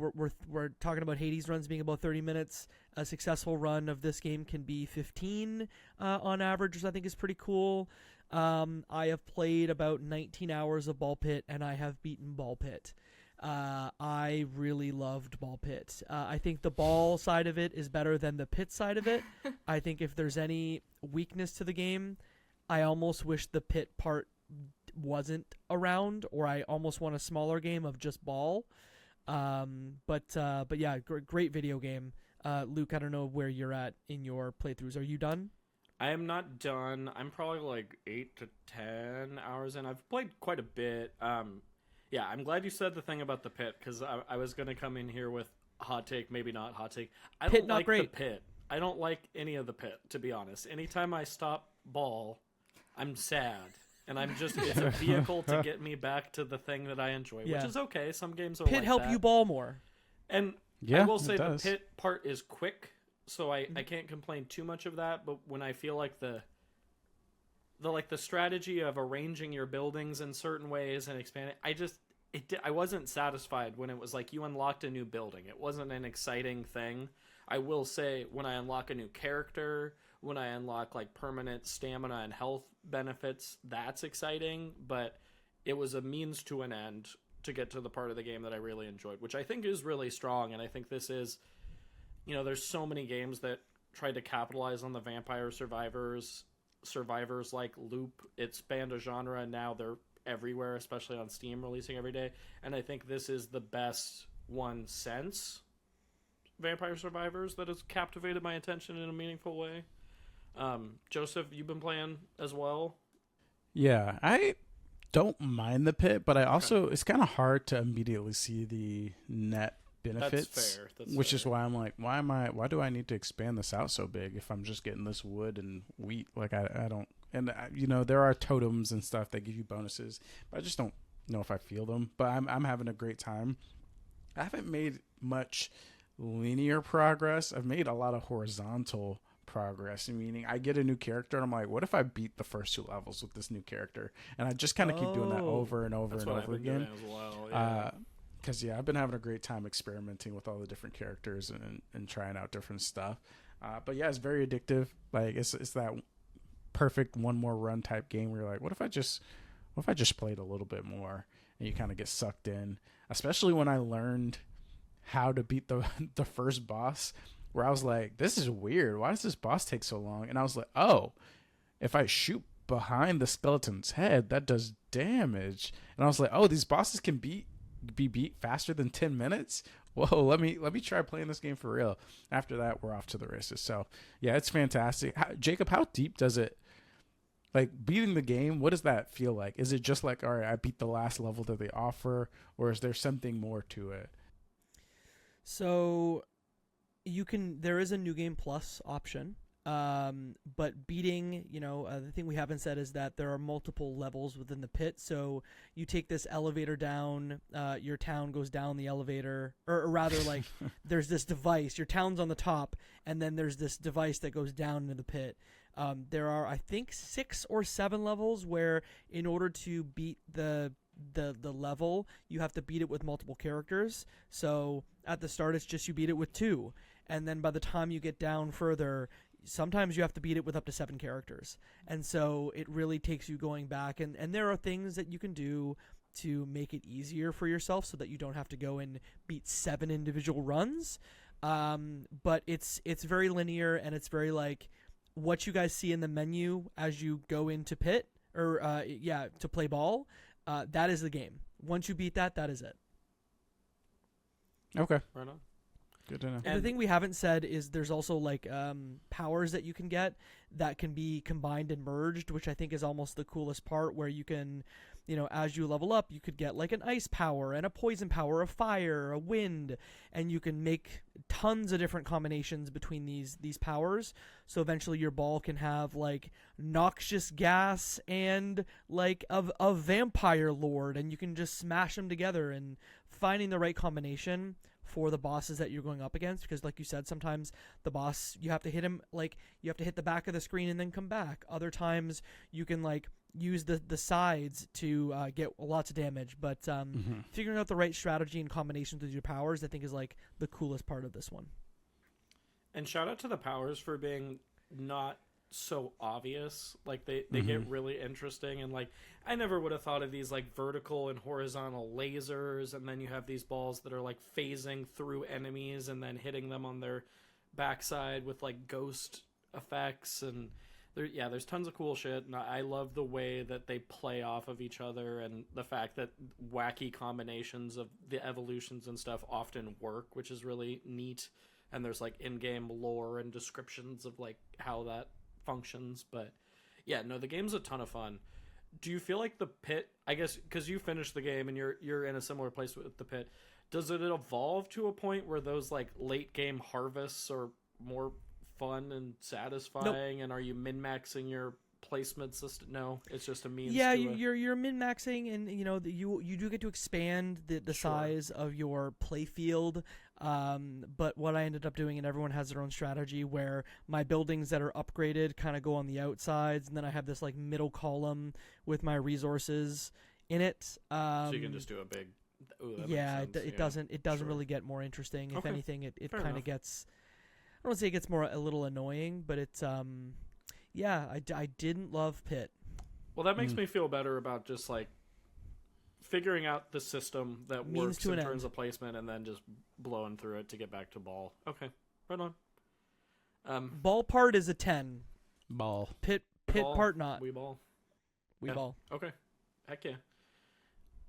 we're talking about Hades runs being about 30 minutes. A successful run of this game can be 15 on average, which I think is pretty cool. I have played about 19 hours of BALLxPIT, and I have beaten BALLxPIT. I really loved BALLxPIT. I think the ball side of it is better than the pit side of it. I think if there's any weakness to the game, I almost wish the pit part wasn't around, or I almost want a smaller game of just ball. But yeah, great video game. Luke, I don't know where you're at in your playthroughs. Are you done? I am not done. I'm probably like 8 to 10 hours in. I've played quite a bit. Yeah, I'm glad you said the thing about the pit, because I was going to come in here with hot take, maybe not hot take. I pit don't not like great. the pit. I don't like any of the pit, to be honest. Anytime I stop Ball, I'm sad. and it's a vehicle to get me back to the thing that I enjoy, which is okay. Some games are Pit like help that. you ball more. And Yeah, I will say it the does. pit part is quick, so I can't complain too much of that. But when I feel like the strategy of arranging your buildings in certain ways and expanding, I wasn't satisfied when it was like you unlocked a new building. It wasn't an exciting thing. I will say when I unlock a new character, when I unlock like permanent stamina and health benefits, that's exciting, but it was a means to an end to get to the part of the game that I really enjoyed, which I think is really strong. And I think this is, there's so many games that tried to capitalize on the vampire survivors like loop. It spanned a genre, and now they're everywhere, especially on Steam, releasing every day. And I think this is the best one since Vampire Survivors that has captivated my attention in a meaningful way. Joseph, you've been playing as well? Yeah, I don't mind the pit, but I also it's kind of hard to immediately see the net benefits. That's fair. Which is why I'm like, why do I need to expand this out so big if I'm just getting this wood and wheat? Like I don't, and there are totems and stuff that give you bonuses, but I just don't know if I feel them. But I'm having a great time. I haven't made much linear progress. I've made a lot of horizontal progress, meaning I get a new character and I'm like, what if I beat the first 2 levels with this new character? And I just kind of keep doing that over and over and over again. As well, yeah. Because I've been having a great time experimenting with all the different characters and trying out different stuff. But yeah, it's very addictive. Like it's that perfect one more run type game where you're like, what if I just played a little bit more? And you kind of get sucked in. Especially when I learned how to beat the first boss, where I was like, this is weird. Why does this boss take so long? And I was like, oh, if I shoot behind the skeleton's head, that does damage. And I was like, oh, these bosses can be beat faster than 10 minutes. Whoa, let me try playing this game for real. After that, we're off to the races. So yeah, it's fantastic. Jacob, how deep does it, like beating the game, what does that feel like? Is it just like, all right, I beat the last level that they offer, or is there something more to it? So there is a new game plus option. But beating, the thing we haven't said is that there are multiple levels within the pit. So you take this elevator down, your town goes down the elevator, or rather like there's this device, your town's on the top, and then there's this device that goes down into the pit. There are, I think, 6 or 7 levels where in order to beat the level, you have to beat it with multiple characters. So at the start, it's just you beat it with 2. And then by the time you get down further, sometimes you have to beat it with up to 7 characters. And so it really takes you going back. And there are things that you can do to make it easier for yourself so that you don't have to go and beat 7 individual runs. But it's very linear, and it's very like what you guys see in the menu as you go into pit, or to play ball. That is the game. Once you beat that is it. Okay. Right on. Good to know. And the thing we haven't said is there's also like powers that you can get that can be combined and merged, which I think is almost the coolest part, where you can, as you level up, you could get like an ice power and a poison power, a fire, a wind, and you can make tons of different combinations between these powers. So eventually your ball can have like noxious gas and like a vampire lord, and you can just smash them together, and finding the right combination for the bosses that you're going up against, because like you said, sometimes the boss, you have to hit him, like you have to hit the back of the screen and then come back. Other times you can like use the sides to get lots of damage, but figuring out the right strategy and combinations with your powers, I think, is like the coolest part of this one. And shout out to the powers for being not so obvious. Like they get really interesting, and like I never would have thought of these like vertical and horizontal lasers, and then you have these balls that are like phasing through enemies and then hitting them on their backside with like ghost effects, and there's tons of cool shit, and I love the way that they play off of each other, and the fact that wacky combinations of the evolutions and stuff often work, which is really neat. And there's like in-game lore and descriptions of like how that functions. But yeah, no, the game's a ton of fun. Do you feel like the pit, I guess because you finished the game and you're in a similar place with the pit, does it evolve to a point where those like late game harvests are more fun and satisfying? Nope. And are you min-maxing your placement system? No, it's just a means. Yeah, to you're min maxing, and you do get to expand the size of your play field. But what I ended up doing, and everyone has their own strategy, where my buildings that are upgraded kind of go on the outsides, and then I have this like middle column with my resources in it. So you can just do a big. Ooh, that it doesn't really get more interesting. If anything, it kind of gets. I don't want to say it gets a little annoying, but it's I didn't love Pit. Well, that makes me feel better about just like figuring out the system that works in terms of placement, and then just blowing through it to get back to ball. Okay, right on. Ball part is a 10. Ball. Pit ball, part not. We ball. Ball. Okay. Heck yeah.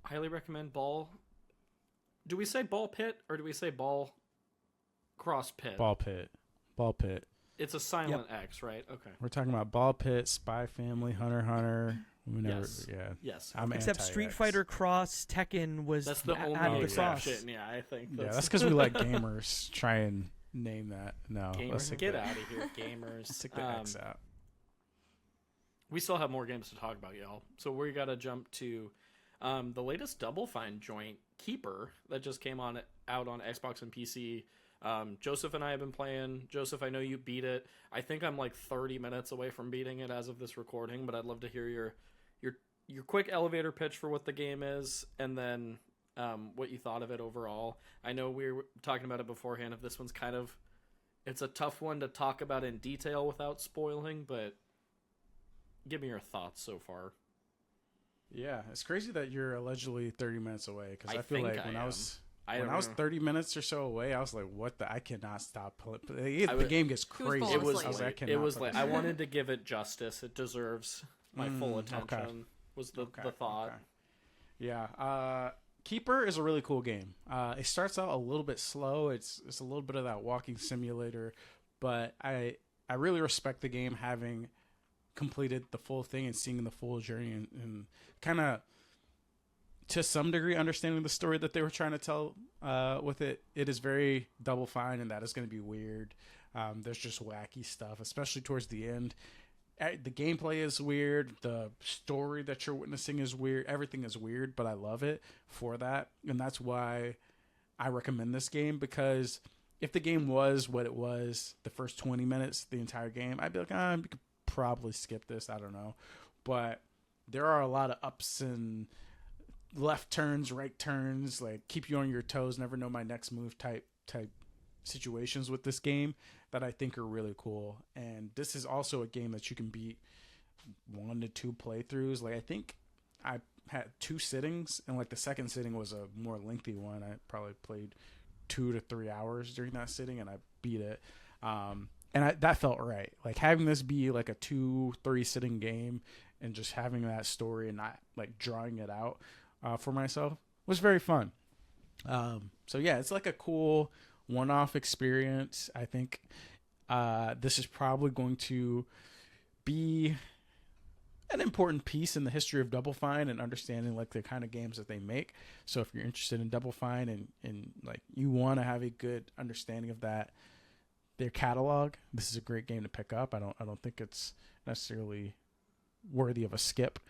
Highly recommend ball. Do we say ball pit or do we say ball cross pit? Ball pit. Ball pit. It's a silent X, right? Okay. We're talking about Ball Pit, Spy Family, Hunter x Hunter. Yes. anti-X. Except Street Fighter Cross Tekken was that's the only added the cross. exception. Yeah, I think. That's because we let gamers try and name that. No, gamers, get out of here, gamers. Let's take the X out. We still have more games to talk about, y'all. So we got to jump to the latest Double Fine joint, Keeper, that just came out on Xbox and PC. Joseph and I have been playing. Joseph, I know you beat it. I think I'm like 30 minutes away from beating it as of this recording, but I'd love to hear your quick elevator pitch for what the game is, and then what you thought of it overall. I know we were talking about it beforehand. If this one's it's a tough one to talk about in detail without spoiling, but give me your thoughts so far. Yeah, it's crazy that you're allegedly 30 minutes away, because I feel like when I was 30 minutes or so away, I was like, "What the? I cannot stop playing." The game gets crazy. It was like I wanted to give it justice. It deserves my full attention. Okay. Was the thought? Okay. Yeah. Keeper is a really cool game. It starts out a little bit slow. It's a little bit of that walking simulator, but I really respect the game having completed the full thing and seeing the full journey and kind of, to some degree, understanding the story that they were trying to tell with it. It is very Double Fine, and that is going to be weird. There's just wacky stuff, especially towards the end. The gameplay is weird. The story that you're witnessing is weird. Everything is weird, but I love it for that. And that's why I recommend this game, because if the game was what it was, the first 20 minutes, the entire game, I'd be like, you could probably skip this. I don't know. But there are a lot of ups and left turns, right turns, like keep you on your toes, never know my next move type situations with this game that I think are really cool. And this is also a game that you can beat 1 to 2 playthroughs. Like, I think I had 2 sittings, and like the second sitting was a more lengthy one. I probably played 2 to 3 hours during that sitting, and I beat it. And that felt right. Like, having this be like a 2-3 sitting game and just having that story and not like drawing it out for myself was very fun. So yeah, it's like a cool one-off experience. I think this is probably going to be an important piece in the history of Double Fine and understanding like the kind of games that they make. So if you're interested in Double Fine and like you want to have a good understanding of their catalog, this is a great game to pick up. I don't think it's necessarily worthy of a skip.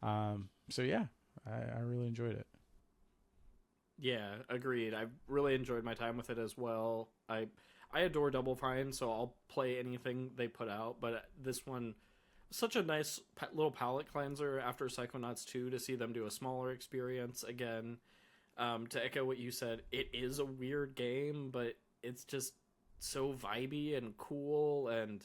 So yeah, I really enjoyed it. Yeah, agreed. I really enjoyed my time with it as well. I adore Double Fine, so I'll play anything they put out, but this one, such a nice little palate cleanser after Psychonauts 2 to see them do a smaller experience again. To echo what you said, it is a weird game, but it's just so vibey and cool, and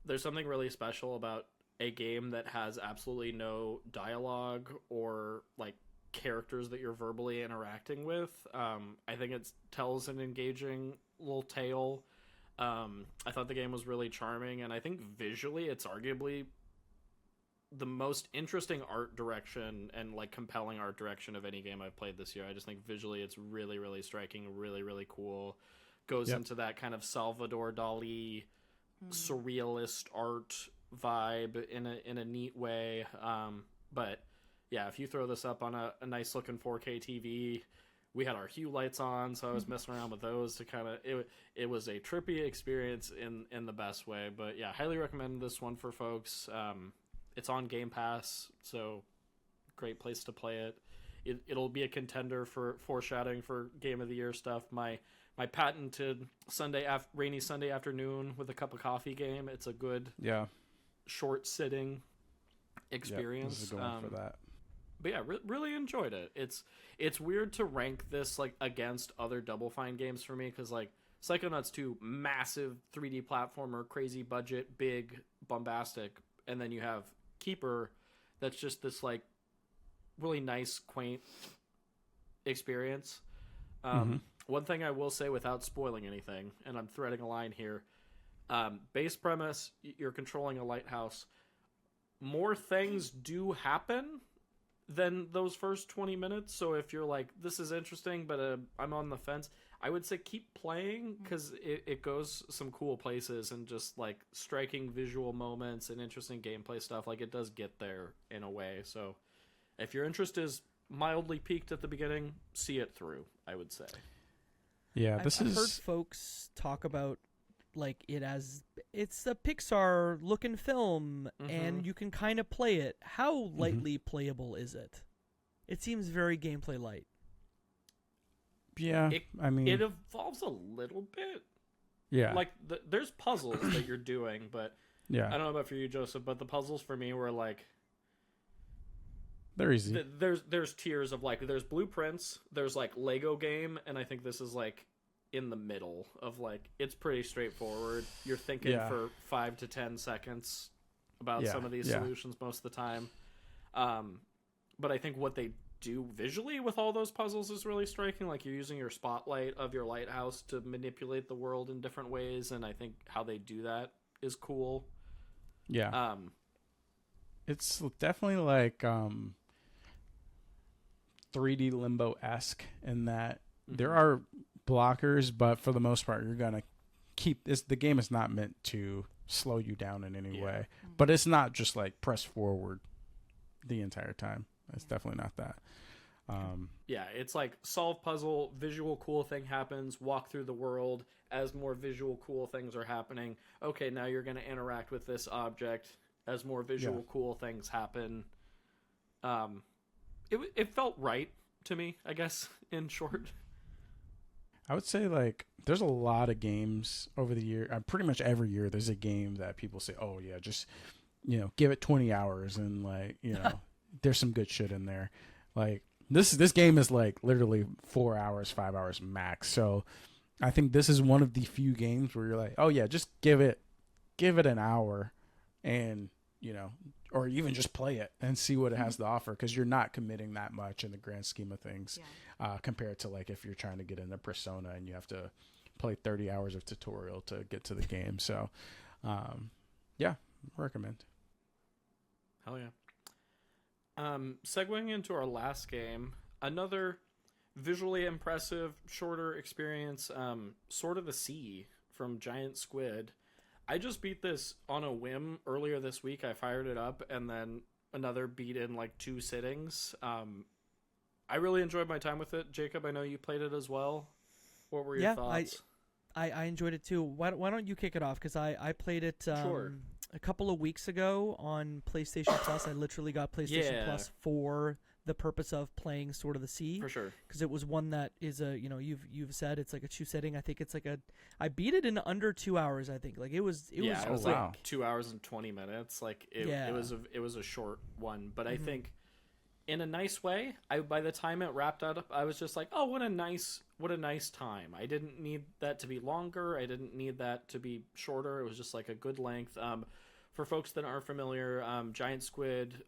there's something really special about a game that has absolutely no dialogue or like characters that you're verbally interacting with. I think it tells an engaging little tale. I thought the game was really charming, and I think visually it's arguably the most interesting art direction and like compelling art direction of any game I've played this year. I just think visually it's really, really striking, really, really cool. Goes into that kind of Salvador Dali surrealist art vibe in a neat way. But yeah, if you throw this up on a nice looking 4K TV we had our hue lights on, so I was messing around with those to kind of it was a trippy experience in the best way. But yeah, highly recommend this one for folks. It's on Game Pass, so great place to play it. It'll be a contender for foreshadowing for Game of the Year stuff. My patented rainy Sunday afternoon with a cup of coffee game. It's a good short sitting experience. This is going for that. But yeah, really enjoyed it. It's weird to rank this like against other Double Fine games for me, because like Psychonauts 2, massive 3D platformer, crazy budget, big, bombastic, and then you have Keeper, that's just this like really nice, quaint experience. One thing I will say without spoiling anything, and I'm threading a line here, base premise, you're controlling a lighthouse. More things do happen than those first 20 minutes, so if you're like, this is interesting, but I'm on the fence, I would say keep playing, because it goes some cool places, and just like striking visual moments and interesting gameplay stuff, like it does get there in a way. So if your interest is mildly peaked at the beginning, see it through, I would say. Yeah, I've heard folks talk about like it's a Pixar looking film, and you can kind of play it. How lightly playable is it? It seems very gameplay light. Yeah, I mean, it evolves a little bit. Yeah, like there's puzzles that you're doing, but yeah, I don't know about for you, Joseph, but the puzzles for me were like, they're easy. There's tiers of like, there's blueprints, there's like Lego game, and I think this is like in the middle of like, it's pretty straightforward. You're thinking for 5 to 10 seconds about some of these solutions most of the time. But I think what they do visually with all those puzzles is really striking. Like, you're using your spotlight of your lighthouse to manipulate the world in different ways, and I think how they do that is cool. Yeah. It's definitely like 3D Limbo-esque in that there are blockers, but for the most part, you're gonna keep this. The game is not meant to slow you down in any way, but it's not just like press forward the entire time. It's definitely not that. Yeah, it's like solve puzzle, visual cool thing happens, walk through the world as more visual cool things are happening. Okay, now you're going to interact with this object as more visual cool things happen. It felt right to me, I guess, in short. I would say like there's a lot of games over the year. Pretty much every year there's a game that people say, oh yeah, just, give it 20 hours and like, there's some good shit in there. Like this game is like literally 4 hours, 5 hours max. So I think this is one of the few games where you're like, oh yeah, just give it an hour and, or even just play it and see what it has to offer. 'Cause you're not committing that much in the grand scheme of things, compared to like, if you're trying to get into Persona and you have to play 30 hours of tutorial to get to the game. So, recommend. Hell yeah. Segueing into our last game, another visually impressive, shorter experience, Sword of the Sea from Giant Squid. I just beat this on a whim earlier this week. I fired it up, and then another beat in like 2 sittings. I really enjoyed my time with it. Jacob, I know you played it as well. What were your thoughts? I enjoyed it too. Why don't you kick it off? Because I played it Sure. a couple of weeks ago on PlayStation Plus. I literally got PlayStation Plus for the purpose of playing Sword of the Sea. For sure. Because it was one that is you've said it's like a 2 setting. I think it's like I beat it in under 2 hours. I think like it was like 2 hours and 20 minutes. Like it was a short one, but I think in a nice way. By the time it wrapped up, I was just like, oh, what a nice time. I didn't need that to be longer. I didn't need that to be shorter. It was just like a good length. For folks that aren't familiar, Giant Squid,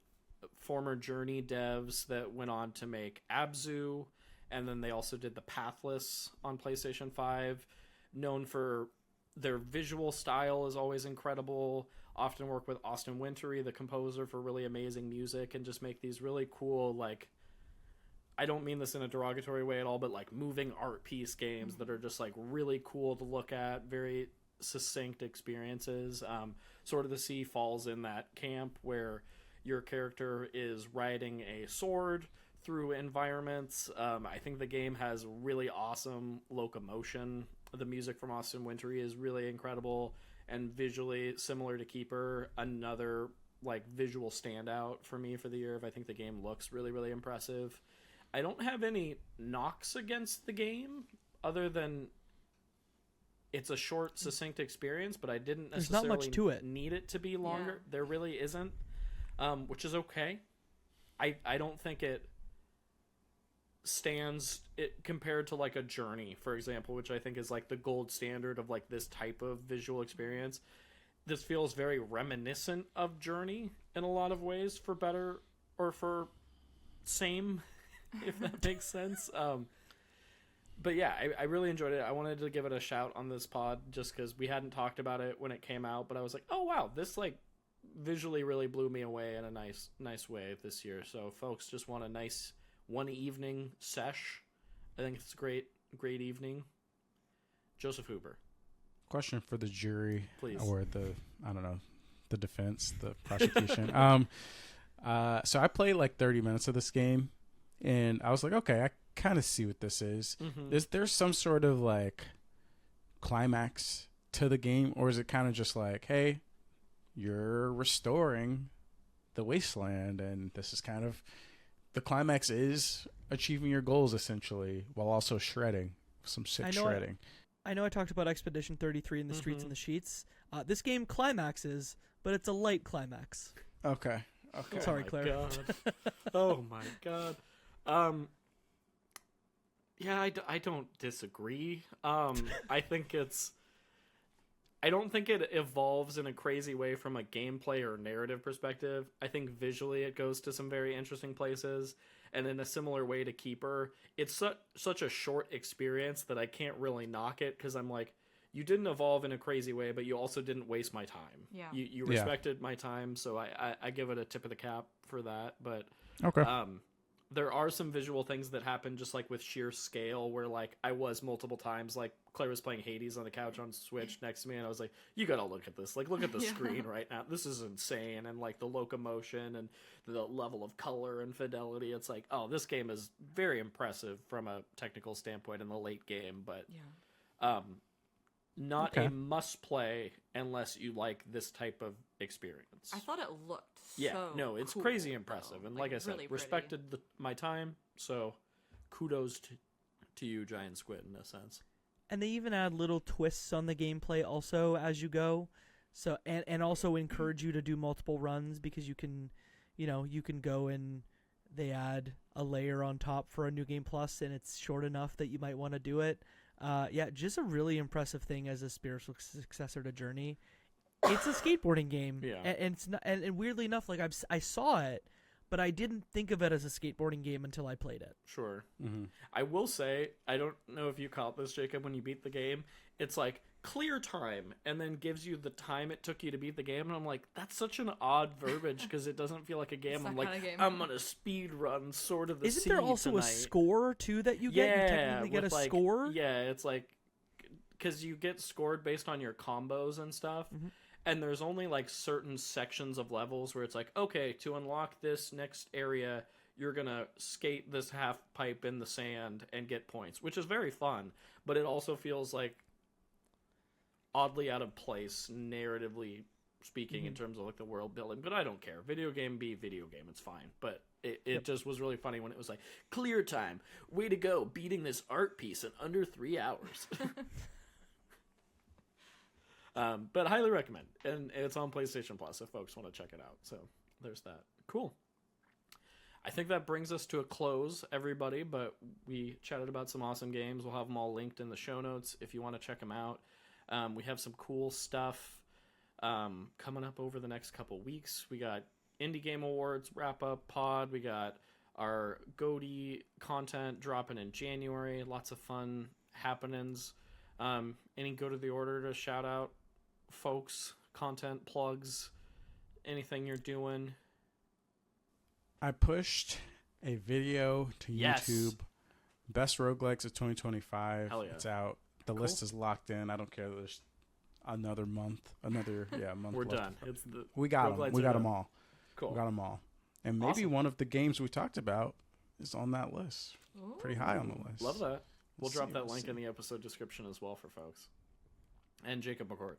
former Journey devs that went on to make Abzu, and then they also did the Pathless on PlayStation 5, known for their visual style is always incredible, often work with Austin Wintory, the composer, for really amazing music, and just make these really cool, like, I don't mean this in a derogatory way at all, but like moving art piece games that are just like really cool to look at, very succinct experiences. Sword of the Sea falls in that camp where your character is riding a sword through environments. I think the game has really awesome locomotion. The music from Austin Wintory is really incredible, and visually similar to Keeper, another like visual standout for me for the year. I think the game looks really, really impressive. I don't have any knocks against the game other than it's a short, succinct experience, but I didn't necessarily not much to it. need it to be longer. Yeah. There really isn't, which is okay. I don't think it stands it compared to like a Journey, for example, which I think is like the gold standard of like this type of visual experience. This feels very reminiscent of Journey in a lot of ways, for better or for same, if that makes sense. But yeah, I really enjoyed it. I wanted to give it a shout on this pod just because we hadn't talked about it when it came out, but I was like, oh wow, this like visually really blew me away in a nice way this year. So folks just want a nice one evening sesh. I think it's a great evening. Joseph Huber. Question for the jury, Please. Or the defense, the prosecution. So I played like 30 minutes of this game, and I was like, okay, I kind of see what this is. Mm-hmm. Is there some sort of like climax to the game, or is it kind of just like, hey, you're restoring the wasteland, and this is kind of the climax is achieving your goals essentially, while also shredding some sick shredding. I know I talked about Expedition 33 in the Streets and the Sheets. This game climaxes, but it's a light climax. Okay. Sorry, Claire. God. Oh my god. Yeah, I don't disagree. I think I don't think it evolves in a crazy way from a gameplay or narrative perspective. I think visually it goes to some very interesting places, and in a similar way to Keeper, it's such a short experience that I can't really knock it, because I'm like, you didn't evolve in a crazy way, but you also didn't waste my time. Yeah. You respected my time, so I give it a tip of the cap for that. But Okay. there are some visual things that happen just like with sheer scale, where like I was multiple times, like Claire was playing Hades on the couch on Switch next to me, and I was like, you gotta look at this, like look at the screen right now, this is insane. And like the locomotion and the level of color and fidelity, it's like, oh, this game is very impressive from a technical standpoint in the late game, but not a must play unless you like this type of experience. I thought it looked it's cool, crazy impressive, though. and like I said, really respected my time, so kudos to you, Giant Squid, in a sense. And they even add little twists on the gameplay also as you go, so and also encourage you to do multiple runs, because you can go and they add a layer on top for a New Game Plus, and it's short enough that you might want to do it. Just a really impressive thing as a spiritual successor to Journey. It's a skateboarding game, and it's not, and weirdly enough, like I saw it, but I didn't think of it as a skateboarding game until I played it. Sure. Mm-hmm. I will say, I don't know if you caught this, Jacob, when you beat the game, it's like clear time, and then gives you the time it took you to beat the game, and I'm like, that's such an odd verbiage, because it doesn't feel like a game. I'm like, I'm gonna speed run Sword of the Sea. Isn't there also tonight. a score too that you get? You technically get a score. Yeah, it's like, because you get scored based on your combos and stuff. Mm-hmm. And there's only like certain sections of levels where it's like, okay, to unlock this next area, you're gonna skate this half pipe in the sand and get points, which is very fun, but it also feels like oddly out of place narratively speaking in terms of like the world building. But I don't care. Video game be video game, it's fine. But it just was really funny when it was like, clear time, way to go, beating this art piece in under 3 hours. But highly recommend, and it's on PlayStation Plus if folks want to check it out. So there's that. Cool. I think that brings us to a close, everybody, but we chatted about some awesome games. We'll have them all linked in the show notes if you want to check them out. We have some cool stuff coming up over the next couple weeks. We got Indie Game Awards wrap-up pod. We got our GOTY content dropping in January. Lots of fun happenings. Any go to the order to shout out folks, content plugs, anything you're doing? I pushed a video to YouTube. Best roguelikes of 2025. Hell yeah. It's out. The list is locked in. I don't care. There's another month. Month. We're left. done. We got them. We got them all. Cool. We got them all. And maybe one of the games we talked about is on that list. Pretty high on the list. Love that. We'll drop that link see. in the episode description as well for folks. And Jacob McCourt.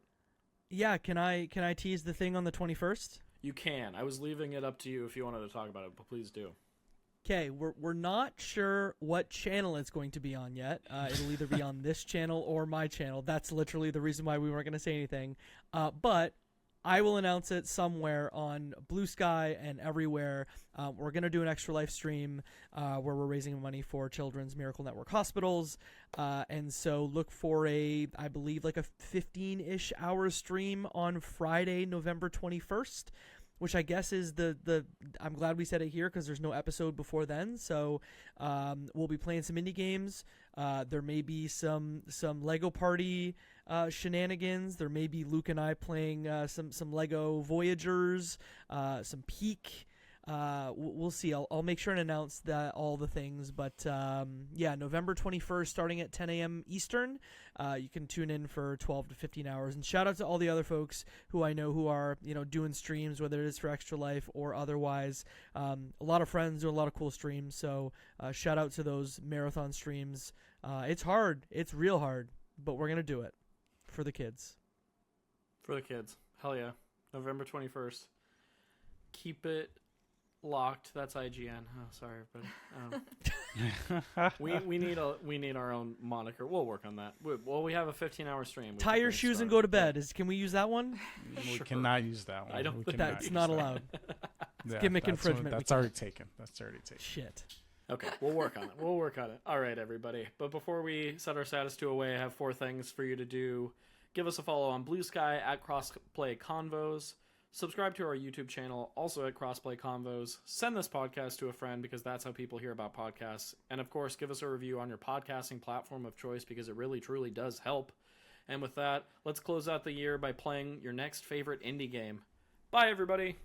Yeah, can I tease the thing on the 21st? You can. I was leaving it up to you if you wanted to talk about it, but please do. Okay, we're not sure what channel it's going to be on yet. It'll either be on this channel or my channel. That's literally the reason why we weren't going to say anything. But I will announce it somewhere on BlueSky and everywhere. We're going to do an Extra Life stream where we're raising money for Children's Miracle Network hospitals. And so look for I believe, like a 15-ish hour stream on Friday, November 21st. Which I guess is I'm glad we said it here because there's no episode before then. So we'll be playing some indie games. There may be some Lego Party shenanigans. There may be Luke and I playing some Lego Voyagers, some Peak. We'll see. I'll make sure and announce all the things. But yeah, November 21st, starting at 10 a.m. Eastern. You can tune in for 12 to 15 hours. And shout out to all the other folks who I know who are doing streams, whether it is for Extra Life or otherwise. A lot of friends do a lot of cool streams. So shout out to those marathon streams. It's hard. It's real hard, but we're gonna do it for the kids. For the kids. Hell yeah. November 21st. Keep it locked. That's IGN. Oh, sorry, everybody. We need our own moniker. We'll work on that. We have a 15-hour stream. Tie your shoes and go to bed. Can we use that one? We cannot use that one. I don't think that's not allowed. Yeah, Gimmick infringement. That's already taken. Shit. Okay, we'll work on it. All right, everybody. But before we set our status 2 away, I have 4 things for you to do. Give us a follow on BlueSky at Crossplay Convos. Subscribe to our YouTube channel, also at Crossplay Convos. Send this podcast to a friend because that's how people hear about podcasts. And of course, give us a review on your podcasting platform of choice because it really, truly does help. And with that, let's close out the year by playing your next favorite indie game. Bye, everybody.